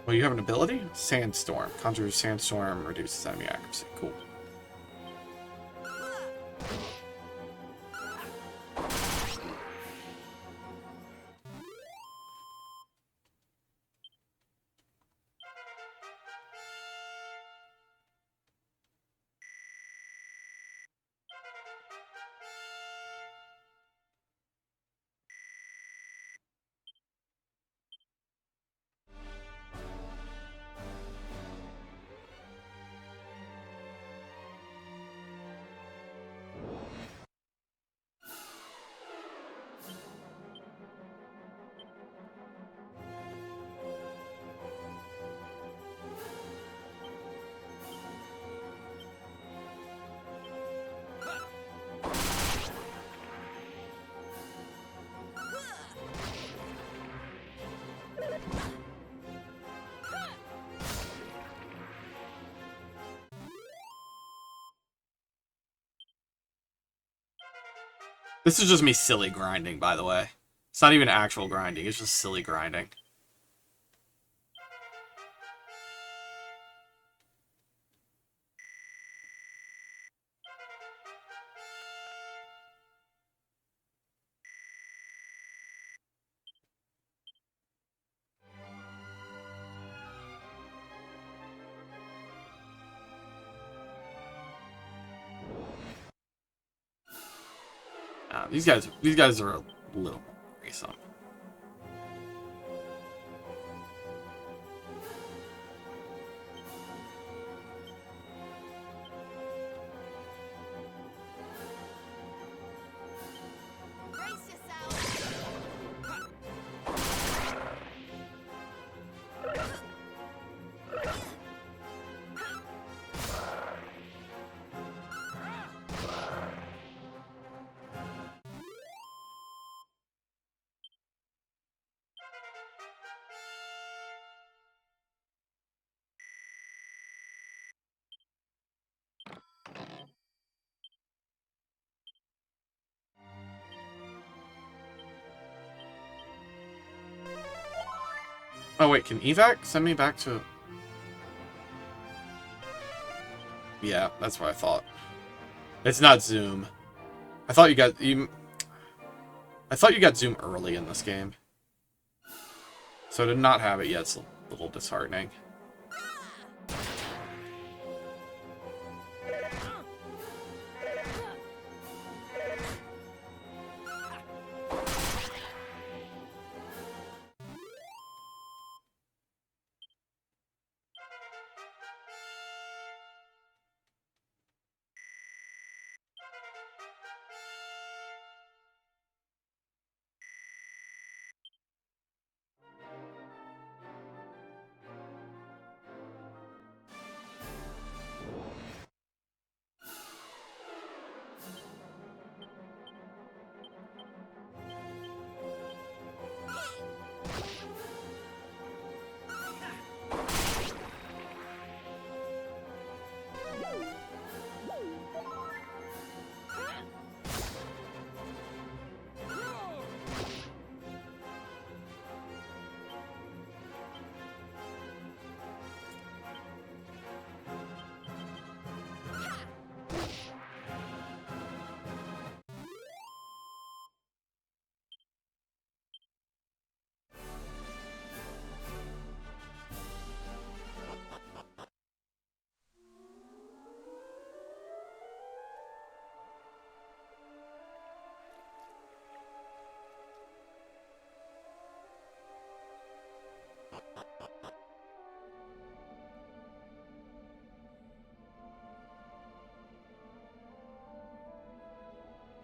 Well, you have an ability? Sandstorm. Conjures Sandstorm, reduces enemy accuracy. Cool. This is just me silly grinding, by the way. It's not even actual grinding, it's just silly grinding. These guys are a little more worrisome. Oh wait, can evac send me back to... Yeah, that's what I thought. It's not Zoom. I thought you got Zoom early in this game. So to not have it yet is a little disheartening.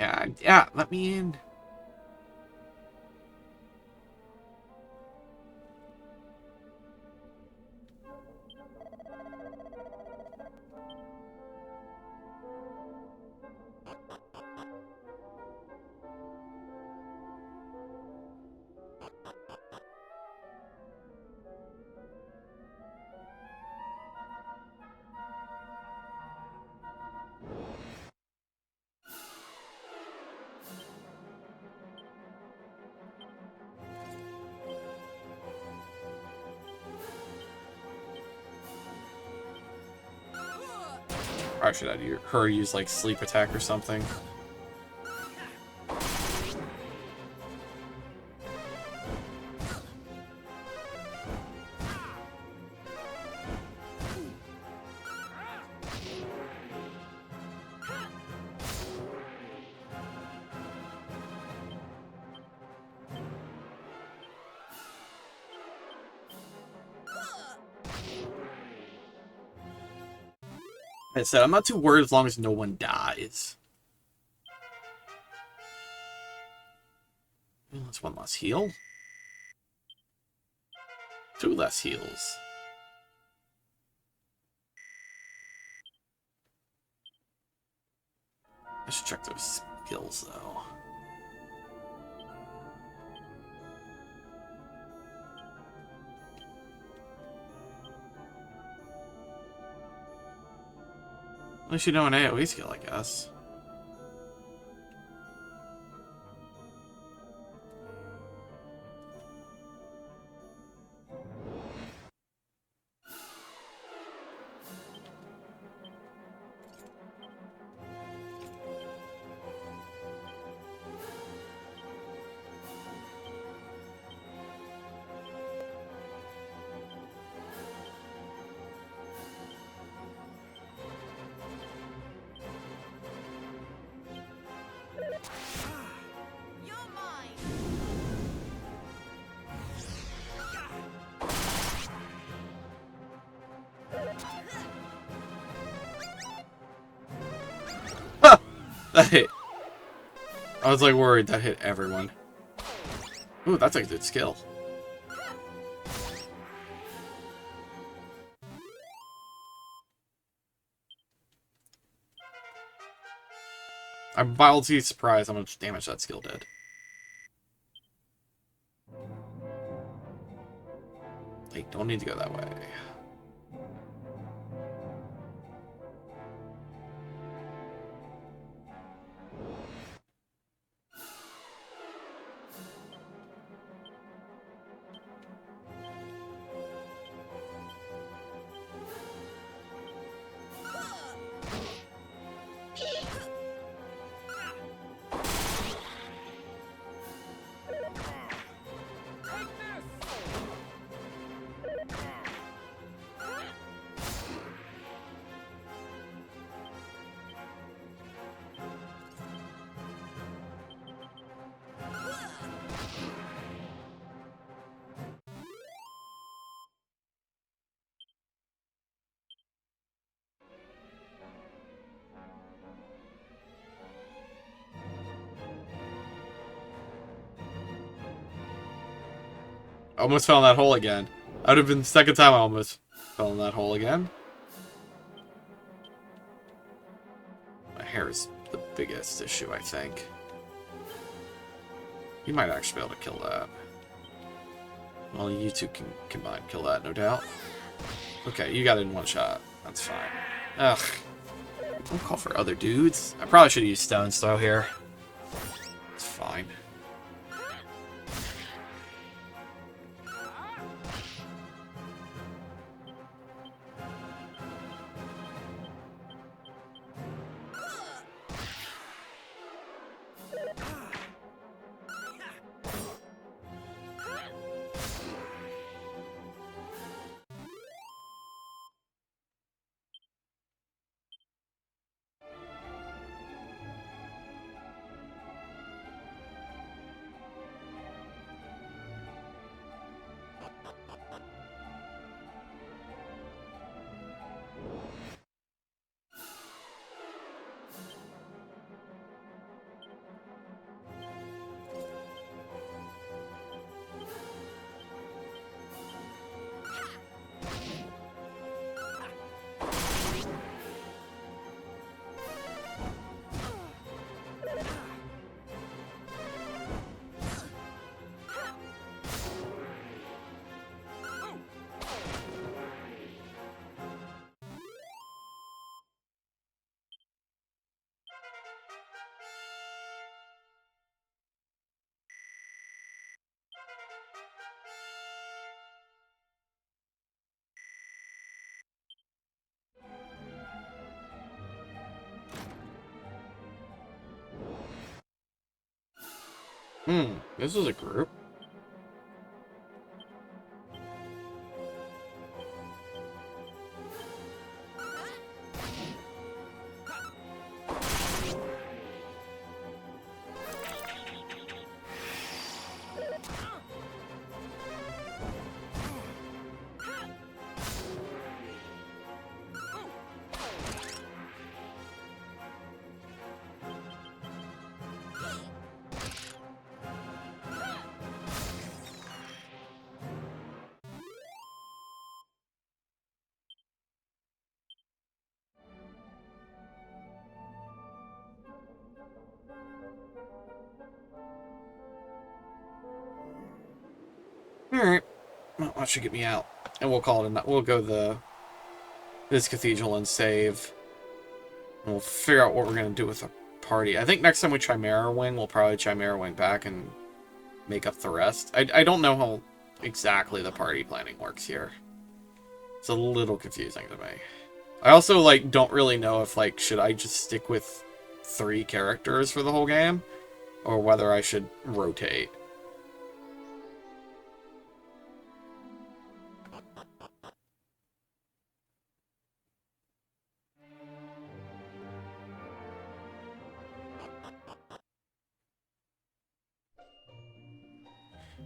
Yeah, let me in. Probably should have her use like sleep attack or something. Like I said, I'm not too worried as long as no one dies. That's one less heal. 2 less heals. I should check those skills, though. At least you know an AoE skill, I guess. That hit. I was like worried that hit everyone. Ooh, that's a good skill. I'm wildly surprised how much damage that skill did. Like, don't need to go that way. I almost fell in that hole again. That would have been the second time I almost fell in that hole again. My hair is the biggest issue, I think. You might actually be able to kill that. Well, you two can combine kill that, no doubt. Okay, you got it in one shot. That's fine. Ugh. Don't call for other dudes. I probably should have used Stone's Throw here. It's fine. This is a group. Alright. Well, that should get me out. And we'll call it a... We'll go this cathedral and save. And we'll figure out what we're going to do with the party. I think next time we Chimera Wing, we'll probably Chimera Wing back and make up the rest. I don't know how exactly the party planning works here. It's a little confusing to me. I also, like, don't really know if, like, should I just stick with 3 characters for the whole game? Or whether I should rotate.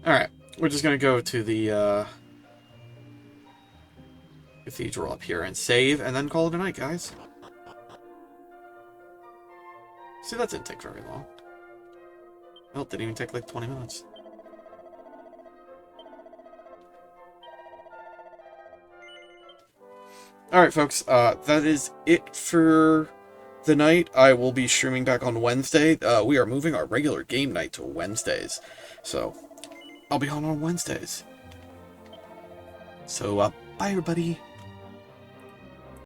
Alright, we're just gonna go to the cathedral up here and save, and then call it a night, guys. See, that didn't take very long. Well, it didn't even take like 20 minutes. Alright, folks, that is it for the night. I will be streaming back on Wednesday. We are moving our regular game night to Wednesdays. So, I'll be on Wednesdays. So, bye everybody.